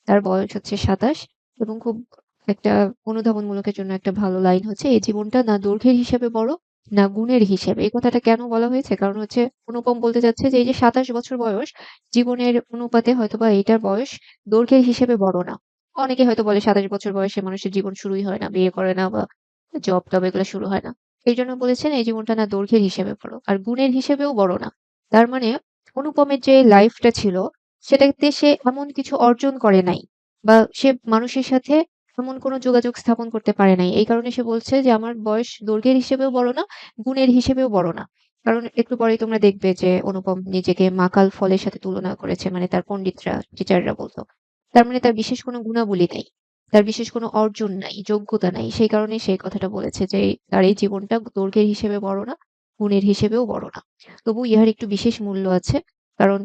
তার বয়স হচ্ছে ২৭ এবং খুব একটা অনুধাবনমূলকের জন্য একটা ভালো লাইন হচ্ছে, "এই জীবনটা না দৈর্ঘ্যের হিসেবে বড়, না গুণের হিসেবে।" এই কথাটা কেন বলা হয়েছে? কারণ হচ্ছে অনুপম বলতে চাচ্ছে যে এই যে ২৭ বছর বয়স, জীবনের অনুপাতে হয়তোবা এটার বয়স দৈর্ঘ্যের হিসেবে বড় না। অনেকে হয়তো বলে ২৭ বছর বয়সে মানুষের জীবন শুরুই হয় না, বিয়ে করে না বা জব-টব এগুলো শুরু হয় না। এইজন্য বলেছেন এই জীবনটা না দৈর্ঘ্যের হিসেবে বড়, আর গুণের হিসেবেও বড় না। তার মানে অনুপমের যে লাইফটা ছিল সেটাতে সে এমন কিছু অর্জন করে নাই বা সে মানুষের সাথে এমন কোনো যোগাযোগ স্থাপন করতে পারে নাই। এই কারণে সে বলছে যে আমার বয়স দৈর্ঘ্যের হিসেবেও বড় না, গুণের হিসেবেও বড় না। কারণ একটু পরেই তোমরা দেখবে যে অনুপম নিজেকে মাকাল ফলের সাথে তুলনা করেছে। মানে তার পন্ডিতরা, টিচাররা বলত। তার মানে তার বিশেষ কোনো গুণাবলী নেই। তার বিশেষ কোনো অর্জন নাই, যোগ্যতা নাই। সেই কারণেই সে এই কথাটা বলেছে যে তার এই জীবনটা দৈর্ঘ্যের হিসেবে বড় না, গুণের হিসেবেও বড় না। তবু ইহার একটু বিশেষ মূল্য আছে। কারণ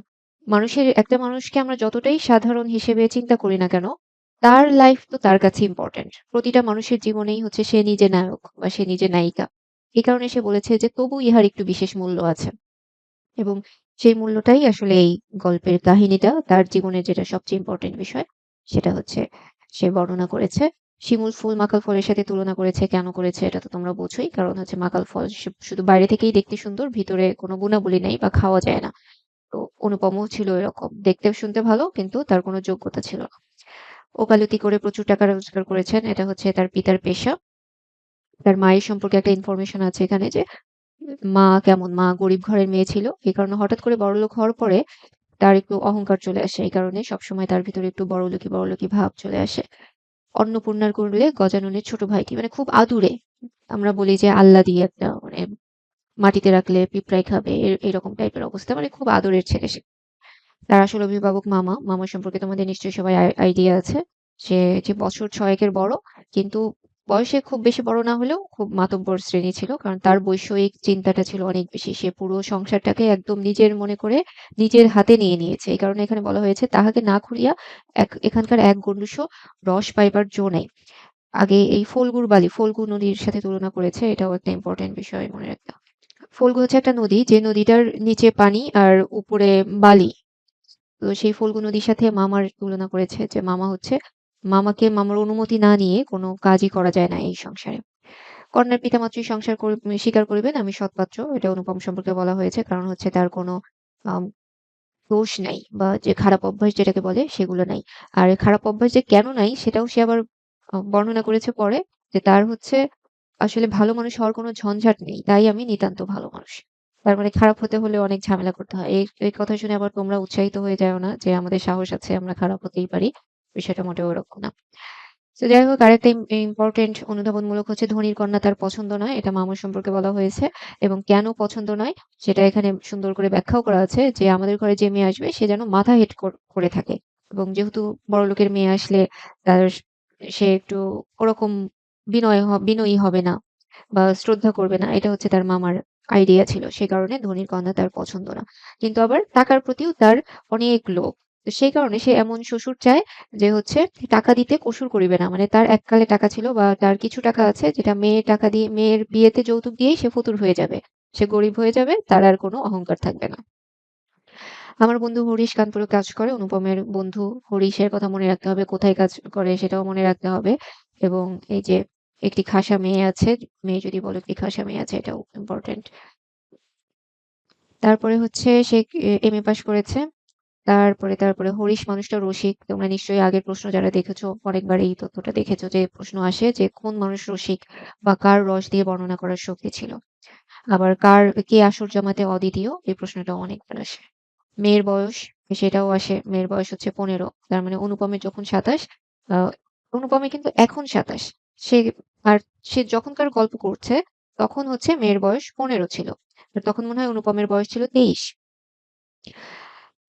একটা মানুষকে আমরা যতটাই সাধারণ হিসেবে চিন্তা করি না কেন, তার লাইফ তো তার কাছে ইম্পোর্টেন্ট। প্রতিটা মানুষের জীবনেই হচ্ছে সে নিজে নায়ক বা সে নিজে নায়িকা। এই কারণে সে বলেছে যে তবু ইহার একটু বিশেষ মূল্য আছে। এবং সেই মূল্যটাই আসলে এই গল্পের কাহিনীটা, তার জীবনের যেটা সবচেয়ে ইম্পোর্টেন্ট বিষয়, সেটা হচ্ছে সে বর্ণনা করেছে। শিমুল ফুল মাকাল ফলের সাথে তুলনা করেছে। কেন করেছে এটা তো তোমরা বোঝোই। কারণ হচ্ছে মাকাল ফল শুধু বাইরে থেকেই দেখতে সুন্দর, ভিতরে কোনো গুণাবলী নেই বা খাওয়া যায় না। তো অনুপমও ছিল এরকম। দেখতে শুনতে ভালো কিন্তু তার কোনো যোগ্যতা ছিল না। ওকালতি করে প্রচুর টাকা রোজগার করেছেন। এটা হচ্ছে তার পিতার পেশা। তার মায়ের সম্পর্কে একটা ইনফরমেশন আছে এখানে যে মা কেমন, মা গরিব ঘরের মেয়ে ছিল। এই কারণে হঠাৎ করে বড়লোক হওয়ার পরে তার একটু অহংকার চলে আসে। এই কারণে সবসময় তার ভিতরে একটু বড়লোকি ভাব চলে আসে। অন্নপূর্ণার কোলে গজাননের ছোট ভাইটি মানে খুব আদুরে। আমরা বলি যে আল্লাদি একটা মানে মাটিতে রাখলে পিঁপড়ায় খাবে এরকম টাইপের অবস্থা। মানে খুব আদরের ছেলে সে। তার আসল অভিভাবক মামা। মামা সম্পর্কে তোমাদের নিশ্চয়ই সবাই আইডিয়া আছে। সে যে বছর ৬ এর বড়, কিন্তু বয়সে খুব বেশি বড় না হলেও খুব মাতব্বর শ্রেণী ছিল। কারণ তার বৈষয়িক চিন্তাটা ছিল অনেক বেশি। সে পুরো সংসারটাকে একদম নিজের মনে করে নিজের হাতে নিয়ে নিয়েছে। এই কারণে এখানে বলা হয়েছে তাহাকে না খুলিয়া এখানকার এক গণ্ডূষও রস পাইবার জো নাই। আগে এই ফল্গু নদীর সাথে তুলনা করেছে। এটাও একটা ইম্পর্টেন্ট বিষয় মনে রাখতে হবে। ফল্গু হচ্ছে একটা নদী, যে নদীটার নিচে পানি আর উপরে বালি। তো সেই ফল্গু নদীর সাথে মামার তুলনা করেছে যে মামার অনুমতি না নিয়ে কোনো কাজই করা যায় না এই সংসারে। কন্যার পিতামাত্রই স্বীকার করিবেন আমি সৎপাত্র। এটা অনুপম সম্পর্কে বলা হয়েছে। কারণ হচ্ছে তার কোনো আম দোষ নাই বা যে খারাপ অভ্যাস যেটাকে বলে সেগুলো নাই। আর এই খারাপ অভ্যাস যে কেন নাই সেটাও সে আবার বর্ণনা করেছে পরে, যে তার হচ্ছে আসলে ভালো মানুষ হওয়ার কোনো ঝঞ্ঝাট নেই। তাই আমি নিতান্ত ভালো মানুষ। তার মানে খারাপ হতে হলে অনেক ঝামেলা করতে হয়। এই কথা শুনে আবার তোমরা উৎসাহিত হয়ে যাও না যে আমাদের সাহস আছে, আমরা খারাপ হতেই পারি। বিষয়টা মোটেও ওরকম না। তো যাই হোক, আরেকটা ইম্পর্টেন্ট অনুধাবনমূলক হচ্ছে ধনীর কন্যা তার পছন্দ নয়। এটা মামুর সম্পর্কে বলা হয়েছে। এবং কেন পছন্দ নয় সেটা এখানে সুন্দর করে ব্যাখ্যাও করা আছে যে আমাদের ঘরে যে মেয়ে আসবে সে যেন মাথা হেঁট করে থাকে। এবং যেহেতু বড়লোকের মেয়ে আসলে তার সে একটু ওরকম বিনয়ী হবে না বা শ্রদ্ধা করবে না। এটা হচ্ছে তার মামার আইডিয়া ছিল। সে কারণে ধনীর কন্যা তার পছন্দ না। কিন্তু আবার টাকার প্রতিও তার অনেক লোভ। তো সেই কারণে সে এমন শ্বশুর চায় যে হচ্ছে টাকা দিতে কসুর করিবে না। মানে তার এককালে টাকা ছিল বা তার কিছু টাকা আছে যেটা মেয়ের বিয়েতে যৌতুক দিয়েই সে ফতুর হয়ে যাবে। সে গরিব হয়ে যাবে, তার আর কোনো অহংকার থাকবে না। আমার বন্ধু হরিশ কানপুরে কাজ করে। অনুপমের বন্ধু হরিশের কথা মনে রাখতে হবে, কোথায় কাজ করে সেটাও মনে রাখতে হবে। এবং এই যে একটি খাসা মেয়ে আছে, মেয়ে যদি বলো একটি খাসা মেয়ে আছে, এটাও ইম্পর্টেন্ট। তারপরে হচ্ছে সে এমএ পাশ করেছে। তারপরে হরিশ মানুষটা রসিক। তোমরা নিশ্চয়ই আগের প্রশ্ন যারা দেখেছো অনেকবার এই তথ্যটা দেখেছো যে প্রশ্ন আসে যে কোন মানুষ রসিক বা কার রস দিয়ে বর্ণনা করার শক্তি ছিল। আবার কে আসর জামাতে অদ্বিতীয়, এই প্রশ্নটাও অনেকবার আসে। মেয়ের বয়স, সেটাও আসে। মেয়ের বয়স হচ্ছে ১৫। তার মানে অনুপমের যখন ২৭, আহ অনুপমের কিন্তু এখন ২৭। সে আর সে যখনকার গল্প করছে তখন হচ্ছে মেয়ের বয়স ১৫ ছিল। আর তখন মনে হয় অনুপমের বয়স ছিল ২৩।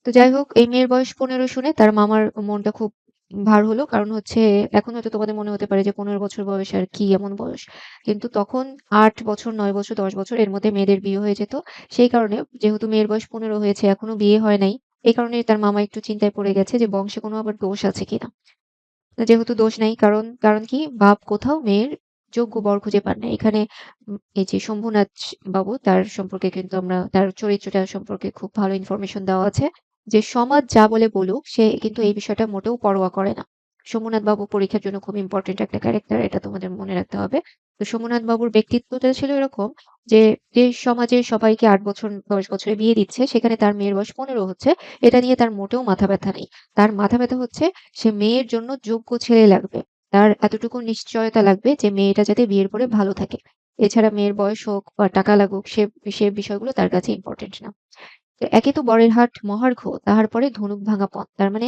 তো যাই হোক, এই মেয়ের বয়স ১৫ শুনে তার মামার মনটা খুব ভার হলো। কারণ হচ্ছে এখন হয়তো তোমাদের মনে হতে পারে যে ১৫ বছর বয়স আর কি এমন বয়স। কিন্তু তখন ৮ বছর, ৯ বছর, ১০ বছর এর মধ্যে মেয়েদের বিয়ে হয়ে যেত। সেই কারণে যেহেতু মেয়ের বয়স ১৫ হয়েছে, এখনো বিয়ে হয় নাই। এই কারণে তার মামা একটু চিন্তায় পড়ে গেছে যে বংশে কোনো আবার দোষ আছে কিনা। যেহেতু দোষ নাই, কারণ কারণ কি বাপ কোথাও মেয়ের যোগ্য বর খুঁজে পান না। এখানে এই যে শম্ভুনাথ বাবু, তার সম্পর্কে কিন্তু আমরা তার চরিত্রটা সম্পর্কে খুব ভালো ইনফরমেশন দেওয়া আছে। যে সমাজ যা বলে বলুক সে কিন্তু এই বিষয়টা মোটেও পরোয়া করে না। সোমনাথ বাবু পরীক্ষার জন্য খুব ইম্পর্টেন্ট একটা ক্যারেক্টার, এটা তোমাদের মনে রাখতে হবে। তো সোমনাথ বাবুর ব্যক্তিত্বটা ছিল এরকম যে, যে সমাজে সবাইকে ৮ বছর ১০ বছরে বিয়ে দিচ্ছে সেখানে তার মেয়ের বয়স ১৫ হচ্ছে। এটা নিয়ে তার মোটেও মাথা ব্যথা নেই। তার মাথা ব্যথা হচ্ছে সে মেয়ের জন্য যোগ্য ছেলে লাগবে। তার এতটুকু নিশ্চয়তা লাগবে যে মেয়েটা যাতে বিয়ের পরে ভালো থাকে। এছাড়া মেয়ের বয়স হোক বা টাকা লাগুক সে বিষয়গুলো তার কাছে ইম্পর্টেন্ট না। তো একে তো বরের হাট মহার্ঘ, তাহার পরে ধনুক ভাঙা পণ। তার মানে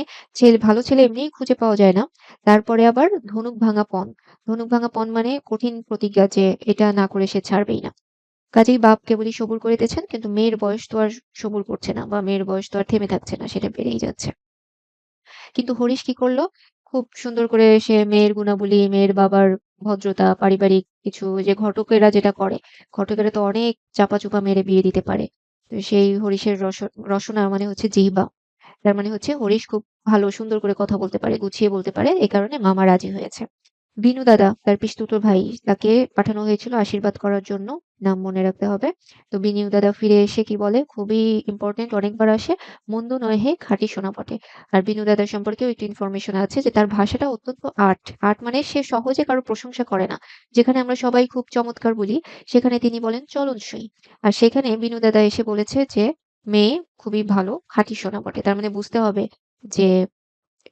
ভালো ছেলে এমনিই খুঁজে পাওয়া যায় না। তারপরে আবার ধনুক ভাঙা পণ। ধনুক ভাঙা পণ মানে কঠিন প্রতিজ্ঞা যে এটা না করে সে ছাড়বেই না। কাজেই বাপ কেবলই সবুর করিতেছেন, কিন্তু মেয়ের বয়স তো আর সবুর করছে না বা মেয়ের বয়স তো আর থেমে থাকছে না, সেটা বেড়েই যাচ্ছে। কিন্তু হরিশ কি করলো? খুব সুন্দর করে সে মেয়ের গুণাবলী, মেয়ের বাবার ভদ্রতা, পারিবারিক কিছু যে ঘটকেরা যেটা করে, ঘটকেরা তো অনেক চাপা-চুপা মেরে বিয়ে দিতে পারে। তো সেই হরিশের রসনা মানে হচ্ছে জিহ্বা। তার মানে হচ্ছে হরিশ খুব ভালো সুন্দর করে কথা বলতে পারে, গুছিয়ে বলতে পারে। এ কারণে মামা রাজি হয়েছে। বিনু দাদা, তার পিসতুতো ভাই, তাকে পাঠানো হয়েছিল আশীর্বাদ করার জন্য। নাম মনে রাখতে হবে। তো বিনু দাদা ফিরে এসে কি বলে? খুবই ইম্পোর্টেন্ট, অনেকবার আসে। "মন্দ নয় হে, খাঁটি সোনা বটে।" আর বিনু দাদার সম্পর্কেও একটু ইনফরমেশন আছে যে তার ভাষাটা অত্যন্ত আর্ট। আর্ট মানে সে সহজে কারো প্রশংসা করে না। যেখানে আমরা সবাই খুব চমৎকার বলি, সেখানে তিনি বলেন চলনসই। আর সেখানে বিনু দাদা এসে বলেছে যে, "মেয়ে খুবই ভালো, খাঁটি সোনা বটে।" তার মানে বুঝতে হবে যে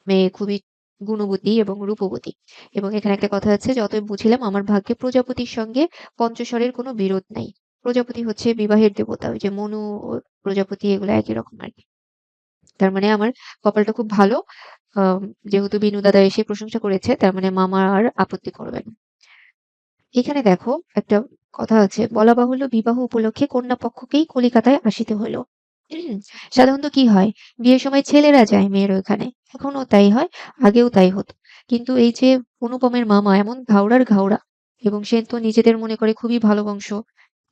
মেয়ে খুবই গুণবতী এবং রূপবতী। এবং এখানে একটা কথা আছে যে, "অতএব বুঝিলাম আমার ভাগ্যে প্রজাপতির সঙ্গে পঞ্চস্বরের কোনো বিরোধ নাই।" প্রজাপতি হচ্ছে বিবাহের দেবতা। ওই যে মনু ও প্রজাপতি এগুলো একই রকম আরকি। তার মানে আমার কপালটা খুব ভালো। আম যেহেতু বিনু দাদা এসে প্রশংসা করেছে, তার মানে মামা আর আপত্তি করবে না। এখানে দেখো একটা কথা আছে, বলা বাহুল্য বিবাহ উপলক্ষে কন্যা পক্ষকেই কলিকাতায় আসিতে হইল। সাধারণত কি হয়, বিয়ের সময় ছেলেরা যায় মেয়ের ওখানে, এখনো তাই হয়, আগেও তাই হতো। কিন্তু এই যে অনুপমের মামা এমন ঘাওড়ার ঘাওড়া, এবং সে তো নিজেদের মনে করে খুবই ভালো বংশ,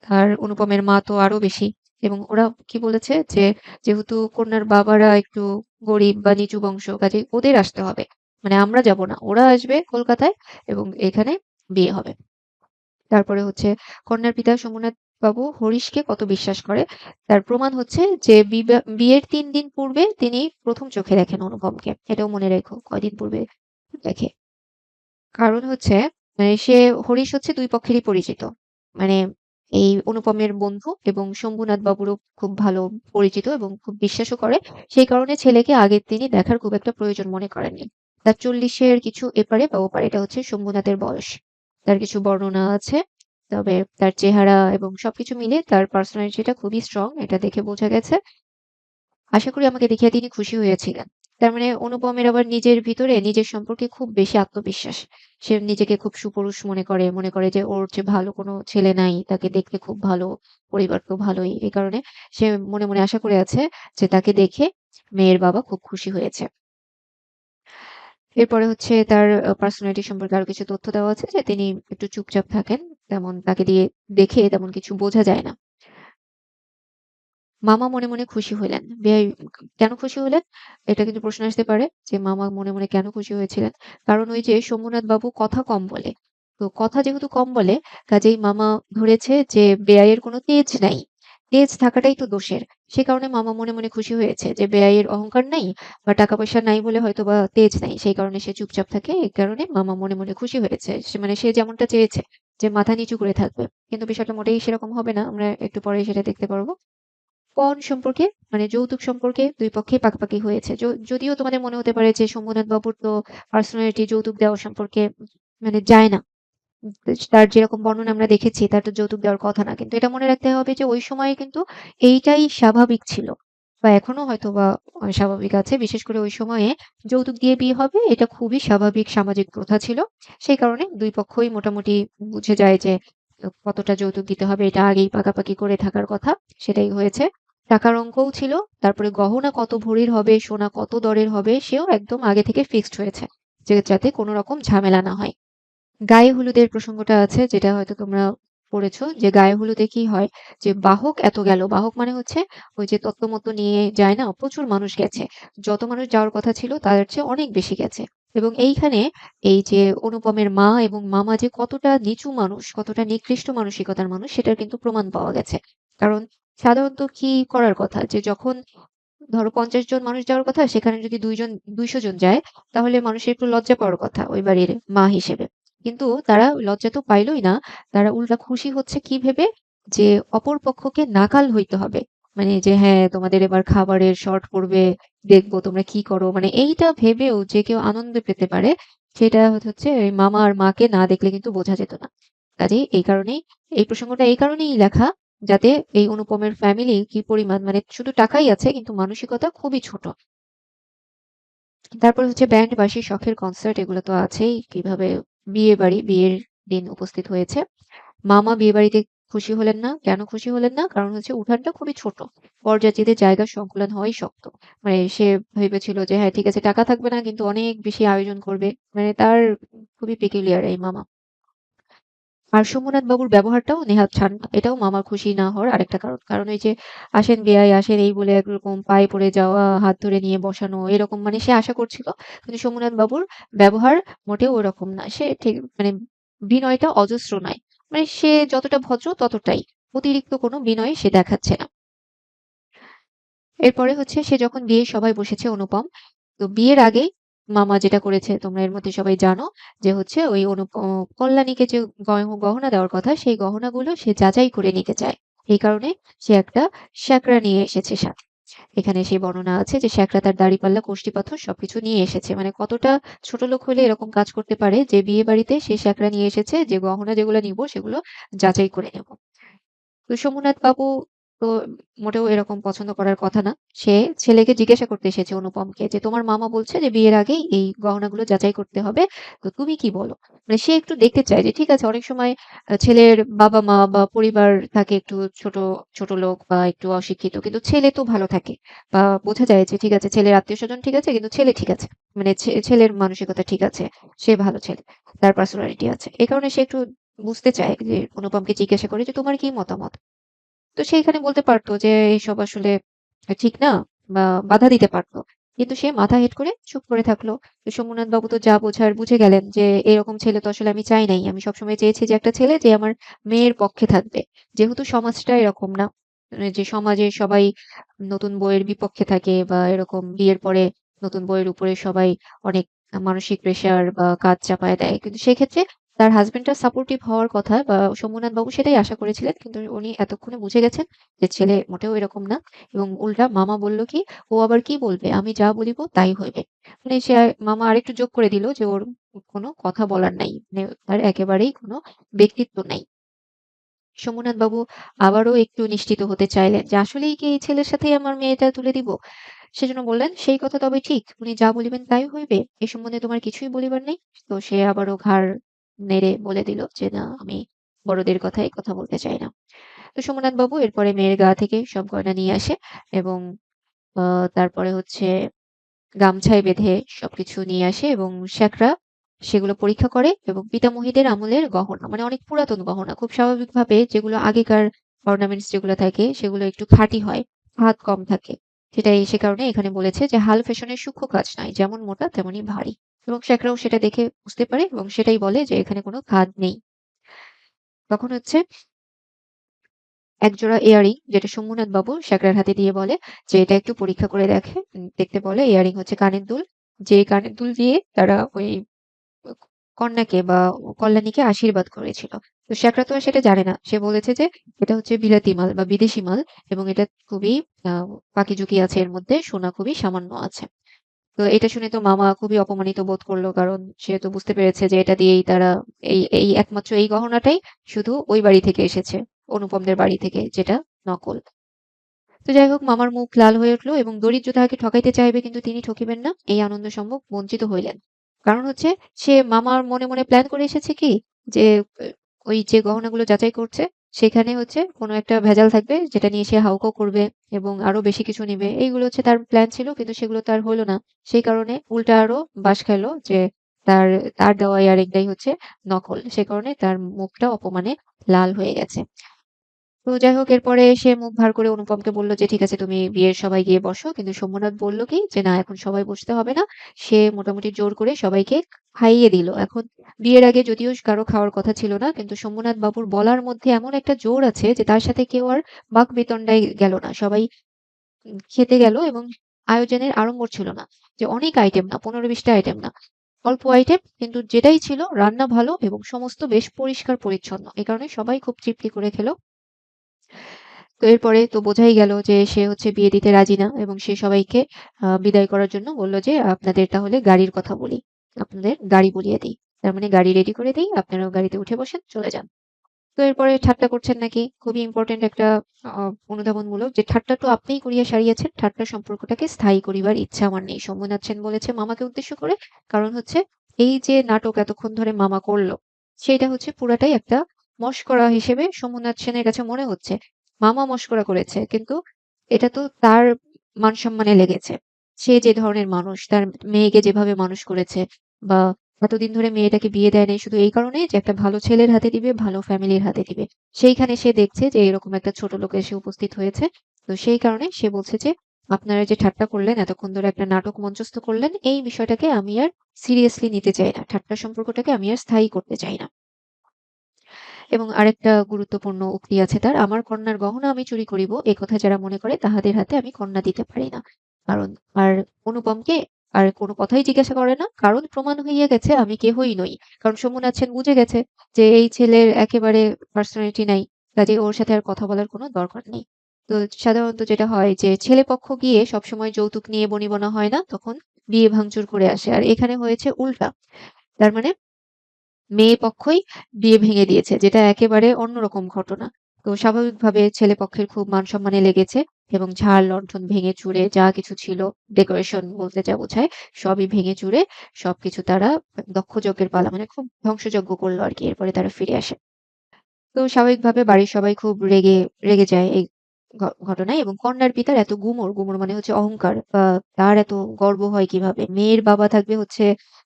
আর অনুপমের মা তো আরো বেশি। এবং ওরা কি বলেছে যে যেহেতু কন্যার বাবারা একটু গরিব বা নিচু বংশ, কাজে ওদের আসতে হবে, মানে আমরা যাব না, ওরা আসবে কলকাতায় এবং এখানে বিয়ে হবে। তারপরে হচ্ছে কন্যার পিতা সোমনাথ বাবু হরিশকে কত বিশ্বাস করে, তার প্রমাণ হচ্ছে যে বিয়ের ৩ দিন পূর্বে তিনি প্রথম চোখে দেখেন অনুপমকে। এটাও মনে রেখো, কয়দিন পূর্বে দেখে। কারণ হচ্ছে সে হরিশ হচ্ছে ২ পক্ষেরই পরিচিত। মানে এই অনুপমের বন্ধু এবং শম্ভুনাথ বাবুরও খুব ভালো পরিচিত এবং খুব বিশ্বাসও করে। সেই কারণে ছেলেকে আগের দিনই দেখার খুব একটা প্রয়োজন মনে করেননি। তার ৪০ এর কিছু এপারে বা ওপারে, এটা হচ্ছে শম্ভুনাথের বয়স। তার কিছু বর্ণনা আছে। তবে তার চেহারা এবং সবকিছু মিলে তার পার্সোনালিটিটা খুবই স্ট্রং, এটা দেখে বোঝা গেছে। আশা করি আমাকে দেখিয়া তিনি খুশি হইয়াছিলেন। তার মানে অনুপমের আবার নিজের ভিতরে নিজের সম্পর্কে খুব বেশি আত্মবিশ্বাস। সে নিজেকে খুব সুপুরুষ মনে করে। মনে করে যে ওর চেয়ে ভালো কোনো ছেলে নাই। তাকে দেখতে খুব ভালো, পরিবার তো ভালোই। এই কারণে সে মনে, মনে আশা করে আছে যে তাকে দেখে মেয়ের বাবা খুব খুশি হয়েছে। এরপরে হচ্ছে তার পার্সোনালিটি সম্পর্কে আরো কিছু তথ্য দেওয়া আছে যে তিনি একটু চুপচাপ থাকেন। তেমন তাকে দেখে তেমন কিছু বোঝা যায় না। মামা মনে, মনে খুশি হইলেন। বেয়াই কেন খুশি হলেন? এটা কিন্তু প্রশ্ন আসতে পারে যে মামা মনে, মনে কেন খুশি হয়েছিলেন? কারণ ওই যে শম্ভুনাথ বাবু কথা কম বলে। তো কথা যেহেতু কম বলে, কাজেই মামা ধরেছে যে বেয়াইয়ের কোনো তেজ নাই। তেজ থাকাটাই তো দোষের। সে কারণে মামা মনে, মনে খুশি হয়েছে যে বেয়াইয়ের অহংকার নাই বা টাকা-পয়সা নাই বলে হয়তোবা তেজ নাই। সেই কারণে সে চুপচাপ থাকে। এই কারণে মামা মনে, মনে খুশি হয়েছে। সে যেমনটা চেয়েছে যে মাথা নিচু করে থাকবে। কিন্তু বিষয়টা মোটেই সেরকম হবে না। আমরা একটু পরেই সেটা দেখতে পারব। পণ সম্পর্কে মানে যৌতুক সম্পর্কে ২ পক্ষেই পাকাপাকি হয়েছে। যদিও তোমাদের মনে হতে পারে যে শম্ভুনাথ বাবুর তো পার্সোনালিটি যৌতুক দেওয়া সম্পর্কে মানে যায় না। তার যেরকম বর্ণনা আমরা দেখেছি তার তো যৌতুক দেওয়ার কথা না। কিন্তু এটা মনে রাখতে হবে যে ওই সময়ে কিন্তু এইটাই স্বাভাবিক ছিল। বা এখনো হয়তোবা স্বাভাবিক আছে। বিশেষ করে ওই সময়ে যৌতুক দিয়ে বিয়ে হবে এটা খুবই স্বাভাবিক সামাজিক প্রথা ছিল। সেই কারণে ২ পক্ষই মোটামুটি বুঝে যায় যে কতটা যৌতুক দিতে হবে, এটা আগেই পাকাপাকি করে থাকার কথা। সেটাই হয়েছে। টাকার অঙ্কও ছিল। তারপরে গহনা কত ভরির হবে, সোনা কত দরের হবে সেও একদম আগে থেকে ফিক্সড হয়েছে। যাতে কোন রকম ঝামেলা না হয়। গায়ে হলুদের প্রসঙ্গটা আছে যেটা হয়তো তোমরা পড়েছো, যে গায়ে হলুদে কি হয় যে বাহক এত গেল, বাহক মানে হচ্ছে ওই যে তত্ত্বমত্ত নিয়ে যায় না, প্রচুর মানুষ গেছে, যত মানুষ যাওয়ার কথা ছিল তার চেয়ে অনেক বেশি গেছে। এবং এইখানে এই যে অনুপমের মা এবং মামা যে কতটা নিচু মানুষ, কতটা নিকৃষ্ট মানসিকতার মানুষ সেটার কিন্তু প্রমাণ পাওয়া গেছে। কারণ সাধারণত কি করার কথা যে যখন ধরো ৫০ জন মানুষ যাওয়ার কথা, সেখানে যদি ২০০ জন যায়, তাহলে মানুষের একটু লজ্জা পাওয়ার কথা ওই বাড়ির মা হিসেবে। কিন্তু তারা লজ্জা তো পাইলই না, তারা উল্টা খুশি হচ্ছে কি ভেবে, যে অপর পক্ষকে নাকাল হইতে হবে। মানে যে হ্যাঁ, তোমাদের এবার খাবারের শর্ট পড়বে, দেখবো তোমরা কি করো। মানে এইটা ভেবেও যে কেউ আনন্দ পেতে পারে, সেটা হচ্ছে ওই মামা আর মাকে না দেখলে কিন্তু বোঝা যেত না। কাজেই এই কারণেই এই প্রসঙ্গটা এই কারণেই লেখা, যাতে এই অনুপমের ফ্যামিলি কি পরিমাণ, মানে শুধু টাকাই আছে কিন্তু মানসিকতা খুবই ছোট। তারপর হচ্ছে ব্যান্ড বাঁশি শখের কনসার্ট, এগুলো তো আছেই। কিভাবে বিয়ের দিন উপস্থিত হয়েছে। মামা বিয়ে বাড়িতে খুশি হলেন না। কেন খুশি হলেন না? কারণ হচ্ছে উঠানটা খুবই ছোট। বরযাত্রীদের জায়গা সংকুলান হওয়াই শক্ত। মানে সে ভেবেছিল যে হ্যাঁ ঠিক আছে, টাকা থাকবে না কিন্তু অনেক বেশি আয়োজন করবে। মানে তার খুবই পেকুলিয়ার এই মামা। আর শম্ভুনাথ বাবুর ব্যবহারটাও নেহাত ছাড় না। এটাও মামার খুশি না হওয়ার আরেকটা কারণ। কারণ ওই যে আসেন বেয়াই আসেন এই বলে একরকম পায়ে পড়ে যাওয়া, হাত ধরে নিয়ে বসানো, এরকম মানে সে আশা করছিল। কিন্তু শম্ভুনাথ বাবুর ব্যবহার মোটেও ওরকম না। সে ঠিক মানে বিনয়টা অজস্র নয়। মানে সে যতটা ভদ্র ততটাই। অতিরিক্ত কোনো বিনয় সে দেখাচ্ছে না। এরপরে হচ্ছে সে যখন বিয়ের সভায় বসেছে অনুপম, তো বিয়ের আগেই মামা যেটা করেছে তোমরা এর মধ্যে সবাই জানো, যে হচ্ছে ওই কল্যাণীকে যে গহনা দেওয়ার কথা, সেই গহনাগুলো সে যাচাই করে নিতে চায়। এই কারণে সে একটা শ্যাকরা নিয়ে এসেছে সাথে। এখানে সেই বর্ণনা আছে যে শ্যাকরা তার দাড়িপাল্লা কোষ্ঠী পাথর সবকিছু নিয়ে এসেছে। মানে কতটা ছোট লোক হলে এরকম কাজ করতে পারে, যে বিয়ে বাড়িতে সে শ্যাকরা নিয়ে এসেছে, যে গহনা যেগুলো নিব সেগুলো যাচাই করে নেব। তো সোমনাথ বাবু তো মোটেও এরকম পছন্দ করার কথা না। সে ছেলেকে জিজ্ঞাসা করতে এসেছে অনুপমকে, যে তোমার মামা বলছে যে বিয়ের আগেই এই গহনাগুলো যাচাই করতে হবে, তো তুমি কি বলো? মানে সে একটু দেখতে চায় যে ঠিক আছে, অনেক সময় ছেলের বাবা মা বা পরিবার থাকে একটু ছোট ছোট লোক বা একটু অশিক্ষিত, কিন্তু ছেলে তো ভালো থাকে, বা বোঝা যায় যে ঠিক আছে ছেলের আত্মীয় স্বজন ঠিক আছে কিন্তু ছেলে ঠিক আছে। মানে ছেলের মানসিকতা ঠিক আছে, সে ভালো ছেলে, তার পার্সোনালিটি আছে। এই কারণে সে একটু বুঝতে চায়, যে অনুপমকে জিজ্ঞাসা করে যে তোমার কি মতামত। তো সে এখানে বলতে পারতো যে এসব আসলে ঠিক না, বা বাধা দিতে পারতো। কিন্তু সে মাথা হেট করে চুপ করে থাকলো। তো সোমনাথ বাবু তো যা বোঝার বুঝে গেলেন, যে এরকম ছেলে তো আসলে আমি চাই নাই। আমি সবসময় চেয়েছি যে একটা ছেলে যে আমার মেয়ের পক্ষে থাকবে। যেহেতু সমাজটা এরকম না, মানে যে সমাজে সবাই নতুন বউয়ের বিপক্ষে থাকে, বা এরকম বিয়ের পরে নতুন বউয়ের উপরে সবাই অনেক মানসিক প্রেশার বা কাজ চাপায় দেয়। কিন্তু সেক্ষেত্রে তার হাসবেন্ডটা সাপোর্টিভ হওয়ার কথা, বা শম্ভুনাথ বাবু সেটাই আশা করেছিলেন। কিন্তু উনি এতক্ষণে বুঝে গেছেন যে ছেলে মোটেও এরকম না। এবং উল্টা মামা বলল কি, ও আবার কি বলবে, আমি যা বলিব তাই হইবে। মানে মামা আরেকটু যোগ করে দিল যে ওর কোনো কথা বলার নাই, মানে তার একেবারেই কোনো ব্যক্তিত্ব নাই। শম্ভুনাথ বাবু আবারও একটু নিশ্চিত হতে চাইলেন যে আসলেই কি এই ছেলের সাথেই আমার মেয়েটা তুলে দিব। সেজন্য বললেন, সেই কথা তবে ঠিক, উনি যা বলিবেন তাই হইবে, এ সম্বন্ধে তোমার কিছুই বলিবার নেই। তো সে আবারও ঘাড় নেড়ে বলে দিল যে না, আমি বড়দের কথায় কথা বলতে চাই না। তো সোমনাথ বাবু এরপরে মেয়ের গা থেকে সব গয়না নিয়ে আসে, এবং তারপরে হচ্ছে গামছায় বেঁধে সবকিছু নিয়ে আসে, এবং শ্যাকরা সেগুলো পরীক্ষা করে, এবং পিতামহীদের আমলের গহনা, মানে অনেক পুরাতন গহনা, খুব স্বাভাবিকভাবে যেগুলো আগেকার অর্নামেন্টস যেগুলো থাকে সেগুলো একটু খাঁটি হয়, হাত কম থাকে। সে কারণে এখানে বলেছে যে হাল ফ্যাশনের সূক্ষ্ম কাজ নয়, যেমন মোটা তেমনি ভারী। এবং শ্যাকরাও সেটা দেখে বুঝতে পারে, এবং সেটাই বলে যে এখানে কোনো খাদ নেই। তখন হচ্ছে একজোড়া ইয়ারিং, যেটা শম্ভুনাথ বাবু শ্যাকরার হাতে দিয়ে বলে যে এটা একটু পরীক্ষা করে দেখতে বলে। ইয়ারিং হচ্ছে কানের দুল, যে কানের দুল দিয়ে তারা ওই কন্যাকে বা কল্যাণীকে আশীর্বাদ করেছিল। তো শ্যাকরা তো আর সেটা জানে না। সে বলেছে যে এটা হচ্ছে বিলাতি মাল বা বিদেশি মাল, এবং এটা খুবই ফাঁকিঝুঁকি আছে এর মধ্যে, সোনা খুবই সামান্য আছে। তো এটা শুনে তো মামা খুবই অপমানিত বোধ করলো, কারণ সে তো বুঝতে পেরেছে যে এটা দিয়েই তারা এই এই একমাত্র এই গহনাটাই শুধু ওই বাড়ি থেকে এসেছে, অনুপমদের বাড়ি থেকে, যেটা নকল। তো যাই হোক, মামার মুখ লাল হয়ে উঠল, এবং দরিদ্র তাহাকে ঠকাইতে চাইবে কিন্তু তিনি ঠকিবেন না, এই আনন্দ সম্ভোগ বঞ্চিত হইলেন। কারণ হচ্ছে সে মামার মনে মনে প্ল্যান করে এসেছে কি, যে ওই যে গহনাগুলো যাচাই করছে সেখানে হচ্ছে কোনো একটা ভেজাল থাকবে, যেটা নিয়ে সে হাউকাউ করবে এবং আরো বেশি কিছু নিবে। এইগুলো হচ্ছে তার প্ল্যান ছিল, কিন্তু সেগুলো তার হলো না। সেই কারণে উল্টা আরো বাঁশ খাইলো, যে তার তার দেওয়া ইয়ারিংটাই হচ্ছে নকল। সে কারণে তার মুখটা অপমানে লাল হয়ে গেছে। তো যাই হোক, এরপরে সে মুখ ভার করে অনুপমকে বলল যে ঠিক আছে তুমি বিয়ের সবাই গিয়ে বসো। কিন্তু শম্ভুনাথ বলল কি যে না, এখন সবাই বসতে হবে না। সে মোটামুটি জোর করে সবাইকে খাইয়ে দিল। এখন বিয়ের আগে যদিও কারো খাওয়ার কথা ছিল না, কিন্তু শম্ভুনাথ বাবুর বলার মধ্যে এমন একটা জোর আছে যে তার সাথে কেউ আর বাকবিতণ্ডায় গেল না। সবাই খেতে গেল এবং আয়োজনের আড়ম্বর ছিল না। যে অনেক আইটেম না, ১৫-২০ টা আইটেম না। অল্প আইটেম কিন্তু যেটাই ছিল রান্না ভালো এবং সমস্ত বেশ পরিষ্কার পরিচ্ছন্ন। এ কারণে সবাই খুব তৃপ্তি করে খেল। তো এরপরে তো বোঝাই গেল যে সে হচ্ছে বিয়ে দিতে রাজি না এবং সে সবাইকে বিদায় করার জন্য বলল যে, "আপনাদের তাহলে গাড়ির কথা বলি। আপনাদের গাড়ি বলিয়ে দেই। তার মানে গাড়ি রেডি করে দেই। আপনারাও গাড়িতে উঠে বসেন, চলে যান।" তো এরপরে ঠাট্টা করছেন নাকি খুবই ইম্পোর্টেন্ট একটা আ অনুধাবনমূলক যে, "ঠাট্টা তো আপনিই করিয়া সারিয়াছেন। ঠাট্টার সম্পর্কটাকে স্থায়ী করিবার ইচ্ছা আমার নেই।" শম্ভুনাথ সেন বলেছে মামাকে উদ্দেশ্য করে। কারণ হচ্ছে এই যে নাটক এতক্ষণ ধরে মামা করল, সেইটা হচ্ছে পুরাটাই একটা মশকরা হিসেবে শম্ভুনাথ সেনের কাছে মনে হচ্ছে। মামা মশকরা করেছে। কিন্তু এটা তো তার মান-সম্মানে লেগেছে। সে যে ধরনের মানুষ, তার মেয়েকে যেভাবে মানুষ করেছে বা এতদিন ধরে মেয়েটাকে বিয়ে দেয় নাই শুধু এই কারণেই যে একটা ভালো ছেলের হাতে দিবে, ভালো ফ্যামিলির হাতে দিবে। সেইখানে সে দেখছে যে এরকম একটা ছোট লোক এসে উপস্থিত হয়েছে। তো সেই কারণে সে বলছে যে, "আপনারা যে ঠাট্টা করলেন, এতক্ষণ ধরে একটা নাটক মঞ্চস্থ করলেন, এই বিষয়টাকে আমি আর সিরিয়াসলি নিতে চাই না। ঠাট্টার সম্পর্কটাকে আমি আর স্থায়ী করতে চাই না।" এবং আরেকটা গুরুত্বপূর্ণ উক্তি আছে তার, "আমার কন্যার গহনা আমি চুরি করিব, এ কথা যারা মনে করে তাহাদের হাতে আমি কন্যা দিতে পারি না।" কারণ আর অনুপমকে আর কোনো কথাই জিজ্ঞাসা করে না। কারণ প্রমাণ হইয়া গেছে আমি কেহই নই। কারণ শম্ভুনাথ সেন বুঝে গেছে যে এই ছেলের একেবারে পার্সোনালিটি নাই। কাজেই ওর সাথে আর কথা বলার কোনো দরকার নেই। তো সাধারণত যেটা হয় যে ছেলেপক্ষ গিয়ে সবসময় যৌতুক নিয়ে বনিবনা হয় না, তখন বিয়ে ভাঙচুর করে আসে। আর এখানে হয়েছে উল্টা। তার মানে মেয়ে পক্ষই বিয়ে ভেঙে দিয়েছে, যেটা একেবারে অন্যরকম ঘটনা। তো স্বাভাবিকভাবে ছেলে পক্ষের খুব মান-সম্মানে লেগেছে এবং ঝাড়-লণ্ঠন ভেঙে চুরে যা কিছু ছিল, ডেকোরেশন বলতে যা বোঝায়, সবই ভেঙে চুরে সবকিছু তারা দক্ষযজ্ঞের পালা মানে খুব ধ্বংসযজ্ঞ করল আরকি। এরপরে তারা ফিরে আসে। তো স্বাভাবিকভাবে বাড়ির সবাই খুব রেগে যায় এই ঘটনায় এবং কন্যার পিতার এত গুমর মানে হচ্ছে অহংকার বা তার এত গর্ব হয় কিভাবে? মেয়ের বাবা থাকবে হচ্ছে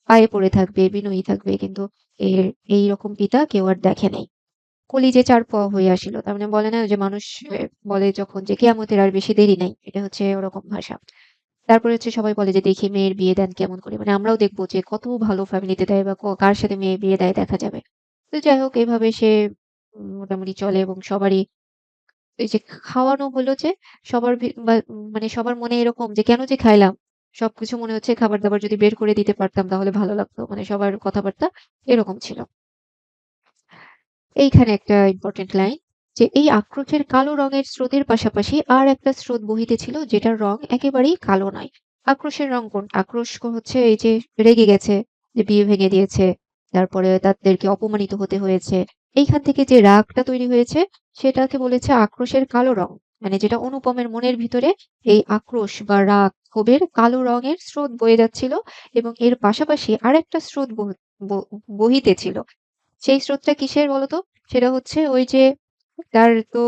পায়ে পড়ে থাকবে, বিনয়ী থাকবে। কিন্তু এর এইরকম পিতা কেউ আর দেখে নাই। কলিজে ৪ প হয়ে আসিল। তার মানে বলে না যে মানুষ বলে যখন যে কেয়ামতের আর বেশি দেরি নাই। এটা হচ্ছে ওরকম ভাষা। তারপরে হচ্ছে সবাই বলে যে দেখি মেয়ের বিয়ে দেন কেমন করে। মানে আমরাও দেখব যে কত ভালো ফ্যামিলিতে দেয় বা কার সাথে মেয়ে বিয়ে দেয় দেখা যাবে। তো যাই হোক এভাবে সে মোটামুটি চলে এবং সবারই এই যে খাওয়ানো হলো যে সবার বা মানে সবার মনে এরকম যে কেন যে খাইলাম? সবকিছু মনে হচ্ছে খাবার-দাবার যদি বের করে দিতে পারতাম তাহলে ভালো লাগতো। মানে সবার কথাবার্তা এরকম ছিল। এইখানে একটা ইম্পোর্টেন্ট লাইন যে এই আক্রোশের কালো রঙের স্রোতের পাশাপাশি আর একটা স্রোত বহিতেছিল যেটার রং একেবারেই কালো নয়। আক্রোশের রং কোন? হচ্ছে এই যে রেগে গেছে যে বিয়ে ভেঙে দিয়েছে। তারপরে তাদেরকে অপমানিত হতে হয়েছে। এইখান থেকে যে রাগটা তৈরি হয়েছে সেটাকে বলেছে আক্রোশের কালো রং। মানে যেটা অনুপমের মনের ভিতরে এই আক্রোশ বা রাগ, ক্ষোভের কালো রঙের স্রোত বয়ে যাচ্ছিল এবং এর পাশাপাশি আরেকটা স্রোত ব বহিতেছিল। সেই স্রোতটা কিসের বলতো? সেটা হচ্ছে ওই যে তার তো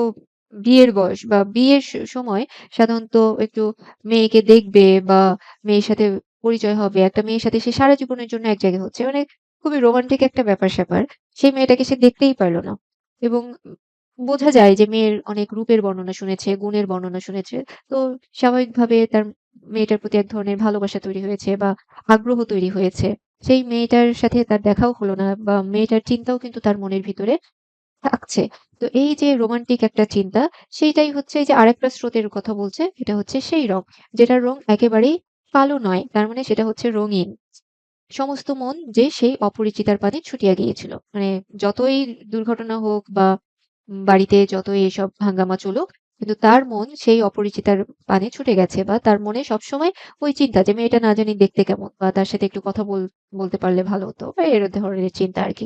বিয়ের বয়স বা বিয়ের সময় সাধারণত একটু মেয়েকে দেখবে বা মেয়ের সাথে পরিচয় হবে। একটা মেয়ের সাথে সে সারা জীবনের জন্য এক জায়গায় হচ্ছে। মানে খুবই রোমান্টিক একটা ব্যাপার-স্যাপার। সেই মেয়েটাকে সে দেখতেই পারল না। এবং বোঝা যায় যে মেয়ের অনেক রূপের বর্ণনা শুনেছে, গুণের বর্ণনা শুনেছে। তো স্বাভাবিকভাবে তার মেয়েটার প্রতি এক ধরনের ভালোবাসা তৈরি হয়েছে বা আগ্রহ তৈরি হয়েছে। সেই মেয়েটার সাথে তার দেখাও হলো না বা মেয়েটার চিন্তাও কিন্তু তার মনের ভিতরে থাকছে। তো এই যে রোমান্টিক একটা চিন্তা, সেইটাই হচ্ছে এই যে আরেকটা স্রোতের কথা বলছে, এটা হচ্ছে সেই রং। যেটার রং একেবারেই কালো নয়। তার মানে সেটা হচ্ছে রঙিন। সমস্ত মন যে সেই অপরিচিতার পানে ছুটিয়া গিয়েছিল। মানে যতই দুর্ঘটনা হোক বা বাড়িতে যতই এসব হাঙ্গামা চলুক, কিন্তু তার মন সেই অপরিচিতার পানে ছুটে গেছে বা তার মনে সবসময় ওই চিন্তা যে মেয়েটা না জানি দেখতে কেমন বা তার সাথে একটু কথা বলতে পারলে ভালো হতো বা এর ধরনের চিন্তা আরকি।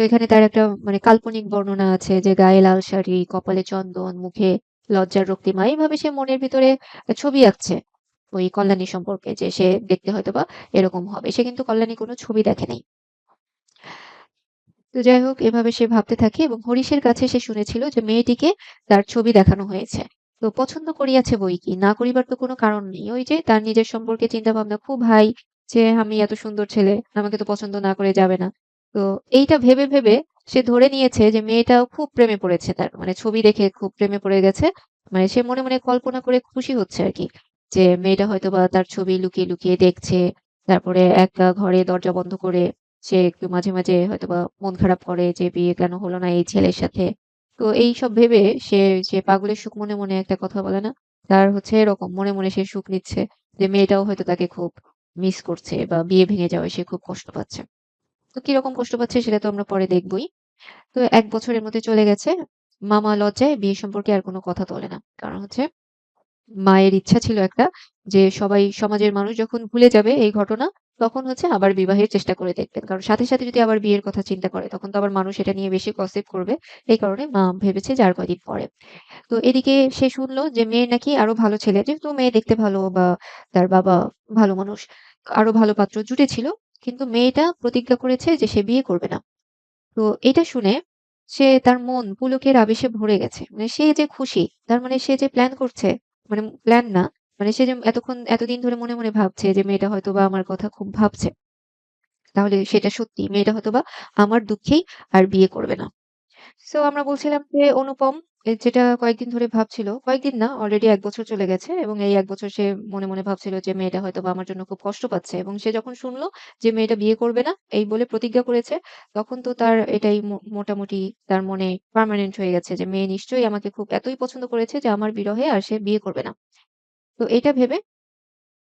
তো এখানে তার একটা মানে কাল্পনিক বর্ণনা আছে যে গায়ে লাল শাড়ি, কপালে চন্দন, মুখে লজ্জার রক্তিমা। এইভাবে সে মনের ভিতরে ছবি আঁকছে ওই কল্যাণী সম্পর্কে যে সে দেখতে হয়তোবা এরকম হবে। সে কিন্তু কল্যাণী কোনো ছবি দেখে নাই। তো যাই হোক এভাবে সে ভাবতে থাকে এবং হরিশের কাছে সে শুনেছিল যে মেয়েটিকে তার ছবি দেখানো হয়েছে। তো পছন্দ করিয়াছে বৈকি, না করিবার তো কোনো কারণ নেই। ওই যে তার নিজের সম্পর্কে চিন্তাভাবনা খুব হাই যে আমি এত সুন্দর ছেলে, আমাকে তো পছন্দ না করে যাবে না। তো এইটা ভেবে সে ধরে নিয়েছে যে মেয়েটাও খুব প্রেমে পড়েছে তার। মানে ছবি দেখে খুব প্রেমে পড়ে গেছে। মানে সে মনে কল্পনা করে খুশি হচ্ছে আরকি। যে মেয়েটা হয়তোবা তার ছবি লুকিয়ে দেখছে। তারপরে একটা ঘরে দরজা বন্ধ করে সে একটু মাঝে হয়তোবা মন খারাপ করে যে বিয়ে কেন হলো না এই ছেলের সাথে। তো এইসব ভেবে সে যে পাগলের সুখ মনে একটা কথা বলে না? তার হচ্ছে এরকম মনে, মনে সে সুখ নিচ্ছে যে মেয়েটাও হয়তো তাকে খুব মিস করছে বা বিয়ে ভেঙে যাওয়ায় সে খুব কষ্ট পাচ্ছে। তো কিরকম কষ্ট পাচ্ছে সেটা তো আমরা পরে দেখবই। তো ১ বছরের মধ্যে চলে গেছে। মামা লজ্জায় বিয়ে সম্পর্কে আর কোনো কথা তোলে না। কারণ হচ্ছে মায়ের ইচ্ছা ছিল একটা যে সবাই সমাজের মানুষ যখন ভুলে যাবে এই ঘটনা, তখন হচ্ছে আবার বিবাহের চেষ্টা করে দেখবেন। কারণ সাথে, সাথে যদি আবার বিয়ের কথা চিন্তা করে তখন তো আবার মানুষ এটা নিয়ে বেশি গসিপ করবে। এই কারণে মা ভেবেছে যে আর কয়দিন পরে। তো এদিকে সে শুনল যে মেয়ের নাকি আরো ভালো ছেলে, যেহেতু মেয়ে দেখতে ভালো বা তার বাবা ভালো মানুষ, আরো ভালো পাত্র জুটেছিল। কিন্তু মেয়েটা প্রতিজ্ঞা করেছে যে সে বিয়ে করবে না। তো এটা শুনে তার মন পুলকের আবেশে ভরে গেছে। মানে সে যে খুশি, তার মানে সে যে প্ল্যান করছে, মানে প্ল্যান না, মানে সে যে এতদিন ধরে মনে, মনে ভাবছে যে মেয়েটা হয়তোবা আমার কথা খুব ভাবছে। তাহলে সেটা সত্যি। মেয়েটা হয়তোবা আমার দুঃখেই আর বিয়ে করবে না। সো আমরা বলছিলাম যে অনুপম যেটা কয়েকদিন ধরে ভাবছিল, কয়েকদিন না অলরেডি ১ বছর চলে গেছে এবং এই ১ বছর সে মনে, মনে ভাবছিল যে মেয়েটা হয়তোবা আমার জন্য খুব কষ্ট পাচ্ছে এবং সে যখন শুনল যে মেয়েটা বিয়ে করবে না এই বলে প্রতিজ্ঞা করেছে, তখন তো তার এটাই মোটামুটি তার মনে পার্মানেন্ট হয়ে গেছে যে মেয়ে নিশ্চয়ই আমাকে খুব এতই পছন্দ করেছে যে আমার বিরহে আর সে বিয়ে করবে না। তো এটা ভেবে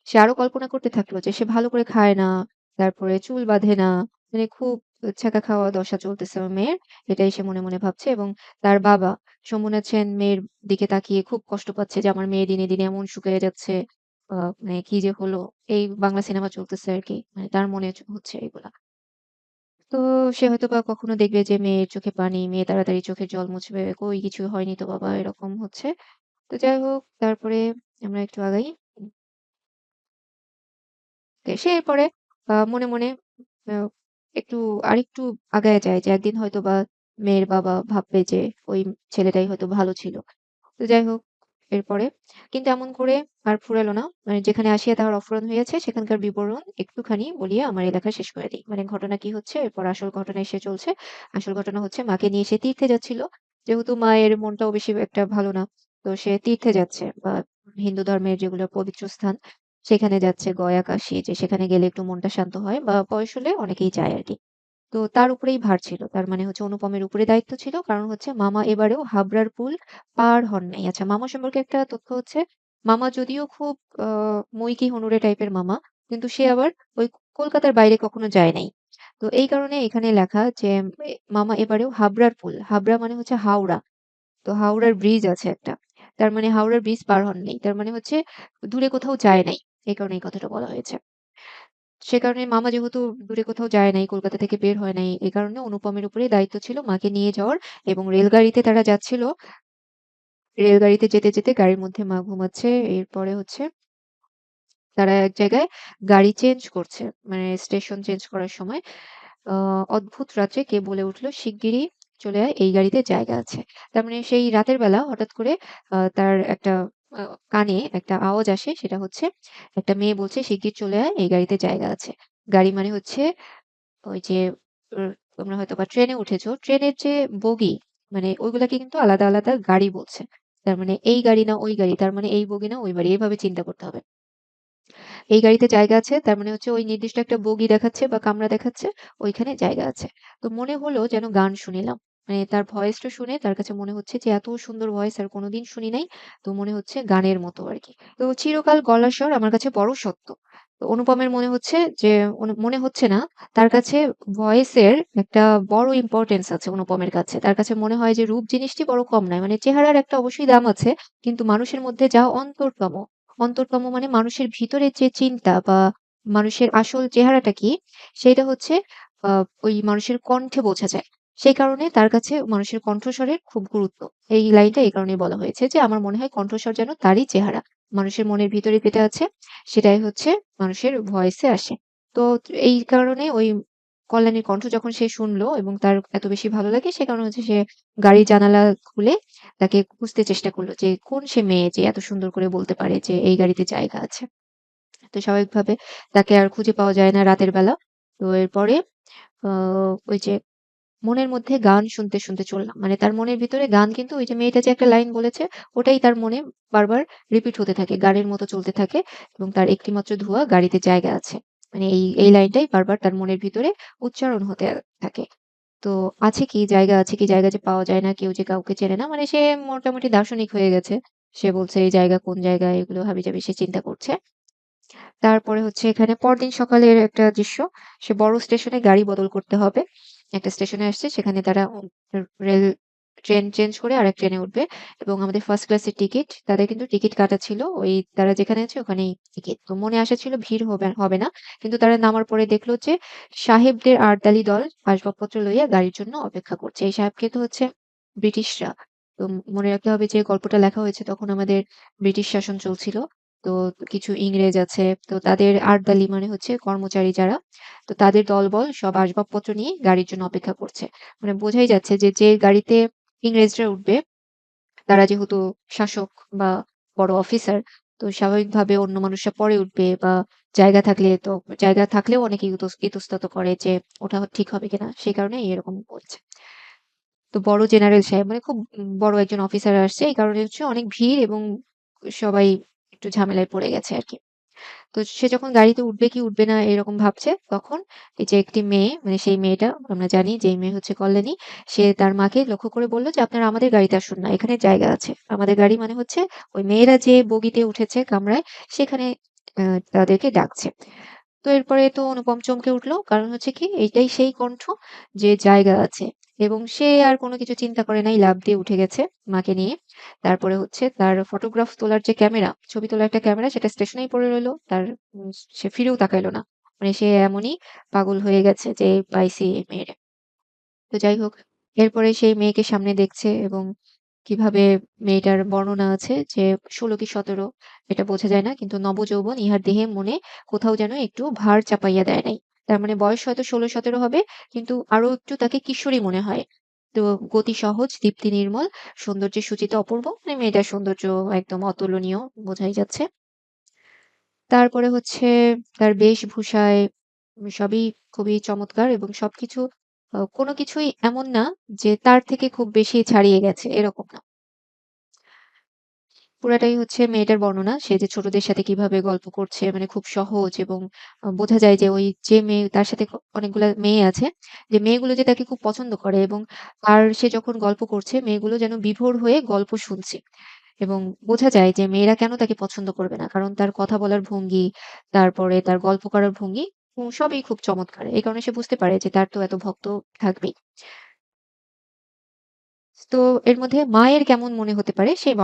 সে আরো কল্পনা করতে থাকলো যে সে ভালো করে খায় না, তারপরে চুল বাঁধে না। মানে খুব ছ্যাঁকা খাওয়া দশা চলতেছে ওর মেয়ের। এটাই সে মনে, মনে ভাবছে এবং তার বাবা শম্ভুনাথ সেন মেয়ের দিকে তাকিয়ে খুব কষ্ট পাচ্ছে যে আমার মেয়ে দিনে, দিনে এমন শুকিয়ে যাচ্ছে। মানে কি যে হলো? এই বাংলা সিনেমা চলতেছে আরকি। মানে তার মনে হচ্ছে এগুলা। তো সে হয়তোবা কখনো দেখবে যে মেয়ের চোখে পানি, মেয়ে তাড়াতাড়ি চোখের জল মুছবে। কই কিছু হয়নি তো বাবা, এরকম হচ্ছে। তো যাই হোক তারপরে আমরা একটু আগাই। সে এরপরে মনে, মনে আ একটু আরেকটু আগায়া যায় যে একদিন হয়তোবা মেয়ের বাবা ভাববে যে ওই ছেলেটাই হয়তো ভালো ছিল। তো যাই হোক এরপরে কিন্তু এমন করে আর ফুরালো না। মানে যেখানে আসিয়া তাহার অফুরান হইয়াছে সেখানকার বিবরণ একটুখানি বলিয়া আমার এই লেখা শেষ করে দেই। মানে ঘটনা কি হচ্ছে এরপর আসল ঘটনা এসে চলছে। আসল ঘটনা হচ্ছে মাকে নিয়ে সে তীর্থে যাচ্ছিল। যেহেতু মায়ের মনটাও বেশি একটা ভালো না। তো সে তীর্থে যাচ্ছে বা হিন্দু ধর্মের যেগুলো পবিত্র স্থান সেখানে যাচ্ছে গয়া, কাশী, যে সেখানে গেলে একটু মনটা শান্ত হয় বা বয়স হলে অনেকেই যায় আরকি। তো তার উপরেই ভার ছিল। তার মানে হচ্ছে অনুপমের উপরে দায়িত্ব ছিল। কারণ হচ্ছে মামা এবারেও হাবড়ার পুল পার হন নাই। আচ্ছা, মামা সম্পর্কে একটা তথ্য হচ্ছে, মামা যদিও খুব আ মইকি হনুরে টাইপের মামা, কিন্তু সে আবার ওই কলকাতার বাইরে কখনো যায় নাই। তো এই কারণে এখানে লেখা যে মামা এবারেও হাবড়ার পুল, হাবড়া মানে হচ্ছে হাওড়া। তো হাওড়ার ব্রিজ আছে একটা। তার মানে হাওড়ার ব্রিজ পার হন নাই। তার মানে হচ্ছে দূরে কোথাও যায় নাই। এই কারণে এই কথাটা বলা হয়েছে। সে কারণে মামা যেহেতু দূরে কোথাও যায় নাই, কলকাতা থেকে বের হয় নাই, এ কারণে অনুপমের উপরেই দায়িত্ব ছিল মাকে নিয়ে যাওয়ার এবং রেলগাড়িতে তারা যাচ্ছিল। রেলগাড়িতে যেতে, যেতে গাড়ির মধ্যে মা ঘুমাচ্ছে। এরপরে হচ্ছে তারা এক জায়গায় গাড়ি চেঞ্জ করছে। মানে স্টেশন চেঞ্জ করার সময় আ অদ্ভুত রাত্রে কে বলে উঠল, "শিগগিরই চলে আয়, এই গাড়িতে জায়গা আছে।" তার মানে সেই রাতের বেলা হঠাৎ করে তার একটা আ কানে একটা আওয়াজ আসে। সেটা হচ্ছে একটা মেয়ে বলছে, "শিগগির চলে আয়, এই গাড়িতে জায়গা আছে।" গাড়ি মানে হচ্ছে ওই যে তোমরা হয়তোবা ট্রেনে উঠেছো। ট্রেনের যে বগি মানে ওইগুলাকে কিন্তু আলাদা, আলাদা গাড়ি বলছে। তার মানে এই গাড়ি না ওই গাড়ি, তার মানে এই বগি না ওই বাড়ি, এভাবে চিন্তা করতে হবে। এই গাড়িতে জায়গা আছে, তার মানে হচ্ছে ওই নির্দিষ্ট একটা বগি দেখাচ্ছে বা কামরা দেখাচ্ছে, ওইখানে জায়গা আছে। তো মনে হলো যেন গান শুনিলাম। মানে তার ভয়েসটা শুনে তার কাছে মনে হচ্ছে যে এত সুন্দর ভয়েস আর কোনদিন শুনি নাই। তো মনে হচ্ছে গানের মতো আরকি। তো চিরকাল গলার স্বর আমার কাছে বড় সত্য। তো অনুপমের মনে হচ্ছে যে মনে হচ্ছে না, তার কাছে ভয়েসের একটা বড় ইম্পোর্টেন্স আছে অনুপমের কাছে। তার কাছে মনে হয় যে রূপ জিনিসটি বড় কম নয়। মানে চেহারার একটা অবশ্যই দাম আছে। কিন্তু মানুষের মধ্যে যা অন্তরতম, অন্তরতম মানে মানুষের ভিতরের যে চিন্তা বা মানুষের আসল চেহারাটা কি, সেইটা হচ্ছে আ ওই মানুষের কণ্ঠে বোঝা যায়। সেই কারণে তার কাছে মানুষের কণ্ঠস্বরের খুব গুরুত্ব। এই লাইনটা এই কারণেই বলা হয়েছে যে, আমার মনে হয় কণ্ঠস্বর যেন তারই চেহারা। মানুষের মনের ভিতরে যেটা আছে, সেটাই হচ্ছে মানুষের ভয়েসে আসে। তো এই কারণে ওই কল্যাণীর কণ্ঠ যখন সে শুনলো এবং তার এত বেশি ভালো লাগে, সে কারণে হচ্ছে সে গাড়ির জানালা খুলে তাকে খুঁজতে চেষ্টা করলো যে কোন সে মেয়ে যে এত সুন্দর করে বলতে পারে যে এই গাড়িতে জায়গা আছে। তো স্বাভাবিকভাবে তাকে আর খুঁজে পাওয়া যায় না রাতের বেলা। তো এরপরে আ ওই যে মনের মধ্যে গান শুনতে, শুনতে চললাম। মানে তার মনের ভিতরে গান, কিন্তু ওই যে মেয়েটা যে একটা লাইন বলেছে ওটাই তার মনে বারবার রিপিট হতে থাকে। গানের মতো চলতে থাকে এবং তার একটিমাত্র ধোঁয়া গাড়িতে জায়গা আছে। মানে এই লাইনটাই বারবার তার মনের ভিতরে উচ্চারণ হতে থাকে। তো আছে কি জায়গা আছে কি জায়গা যে পাওয়া যায় না, কেউ যে কাউকে চেনে না। মানে সে মোটামুটি দার্শনিক হয়ে গেছে। সে বলছে এই জায়গা কোন জায়গায়, এগুলো হাবিজাবি সে চিন্তা করছে। তারপরে হচ্ছে এখানে পরদিন সকালের একটা দৃশ্য। সে বড় স্টেশনে গাড়ি বদল করতে হবে। একটা স্টেশনে আসছে, সেখানে তারা রেল ট্রেন চেঞ্জ করে আরেক ট্রেনে উঠবে এবং আমাদের ফার্স্ট ক্লাসের টিকিট, তাদের কিন্তু টিকিট কাটা ছিল। ওই তারা যেখানে আছে ওখানেই টিকিট। তো মনে আশা ছিল ভিড় হবে হবে না। কিন্তু তারা নামার পরে দেখলো যে সাহেবদের আটদলী দল আসবাবপত্র লইয়া গাড়ির জন্য অপেক্ষা করছে। এই সাহেব কিন্তু হচ্ছে ব্রিটিশরা। তো মনে রাখতে হবে যে গল্পটা লেখা হয়েছে তখন আমাদের ব্রিটিশ শাসন চলছিল। তো কিছু ইংরেজ আছে। তো তাদের আর্দালি মানে হচ্ছে কর্মচারী যারা। তো তাদের দলবল সব আসবাবপত্র নিয়ে গাড়ির জন্য অপেক্ষা করছে। মানে বোঝাই যাচ্ছে যে, যে গাড়িতে ইংরেজরা উঠবে তারা যেহেতু শাসক বা বড় অফিসার, তো স্বাভাবিকভাবে অন্য মানুষরা পরে উঠবে বা জায়গা থাকলে তো জায়গা থাকলেও অনেকে ইতস্তত করে যে ওটা ঠিক হবে কিনা। সেই কারণে এরকম করছে। তো বড় জেনারেল সাহেব মানে খুব বড় একজন অফিসার আসছে। এই কারণে হচ্ছে অনেক ভিড় এবং সবাই একটু ঝামেলায় পড়ে গেছে আরকি। তো সে যখন গাড়িতে উঠবে কি উঠবে না এরকম ভাবছে, তখন এই যে একটি মেয়ে, মানে সেই মেয়েটা আমরা জানি যে এই মেয়ে হচ্ছে কল্যাণী, সে তার মাকে লক্ষ্য করে বলল যে আপনারা আমাদের গাড়িতে আসুন না, এখানে জায়গা আছে। আমাদের গাড়ি মানে হচ্ছে ওই মেয়েরা যে বগিতে উঠেছে কামরায়, সেখানে তাদেরকে ডাকছে। তো এরপরে তো অনুপম চমকে উঠলো, কারণ হচ্ছে কি এইটাই সেই কণ্ঠ যে জায়গা আছে। এবং সে আর কোনো কিছু চিন্তা করে নাই, লাফ দিয়ে উঠে গেছে মাকে নিয়ে। তারপরে হচ্ছে তার ফটোগ্রাফ তোলার যে ক্যামেরা, ছবি তোলার একটা ক্যামেরা, সেটা স্টেশনেই পড়ে রইলো। তার সে ফিরেও তাকাইলো না। মানে সে এমনই পাগল হয়ে গেছে যে পাইছি এই মেয়েরে। তো যাই হোক, এরপরে সেই মেয়েকে সামনে দেখছে এবং কিভাবে মেয়েটার বর্ণনা আছে যে ১৬ কি ১৭ এটা বোঝা যায় না। কিন্তু নবযৌবন ইহার দেহে মনে কোথাও যেন একটু ভার চাপাইয়া দেয় নাই। তার মানে বয়স হয়তো ১৬-১৭ হবে, কিন্তু আরো একটু তাকে কিশোরী মনে হয়। তো গতি সহজ, দীপ্তি নির্মল, সৌন্দর্যে সূচিত অপূর্ব। মানে মেয়েটার সৌন্দর্য একদম অতুলনীয়, বোঝাই যাচ্ছে। তারপরে হচ্ছে তার বেশভূষায় সবই খুবই চমৎকার এবং সবকিছু কোনো কিছুই এমন না যে তার থেকে খুব বেশি ছাড়িয়ে গেছে, এরকম না। পুরাটাই হচ্ছে মেয়েটার বর্ণনা। সে যে ছোটদের সাথে কিভাবে গল্প করছে, মানে খুব সহজ এবং বোঝা যায় যে ওই যে মেয়ে তার সাথে অনেকগুলা মেয়ে আছে, যে মেয়েগুলো যে তাকে খুব পছন্দ করে এবং আর সে যখন গল্প করছে মেয়েগুলো যেন বিভোর হয়ে গল্প শুনছে। এবং বোঝা যায় যে মেয়েরা কেন তাকে পছন্দ করবে না। কারণ তার কথা বলার ভঙ্গি, তারপরে তার গল্প করার ভঙ্গি সবই খুব চমৎকার। এই কারণে সে বুঝতে পারে যে তার তো এত ভক্ত থাকবেই। তো এর মধ্যে মায়ের কেমন মনে হতে পারে সেই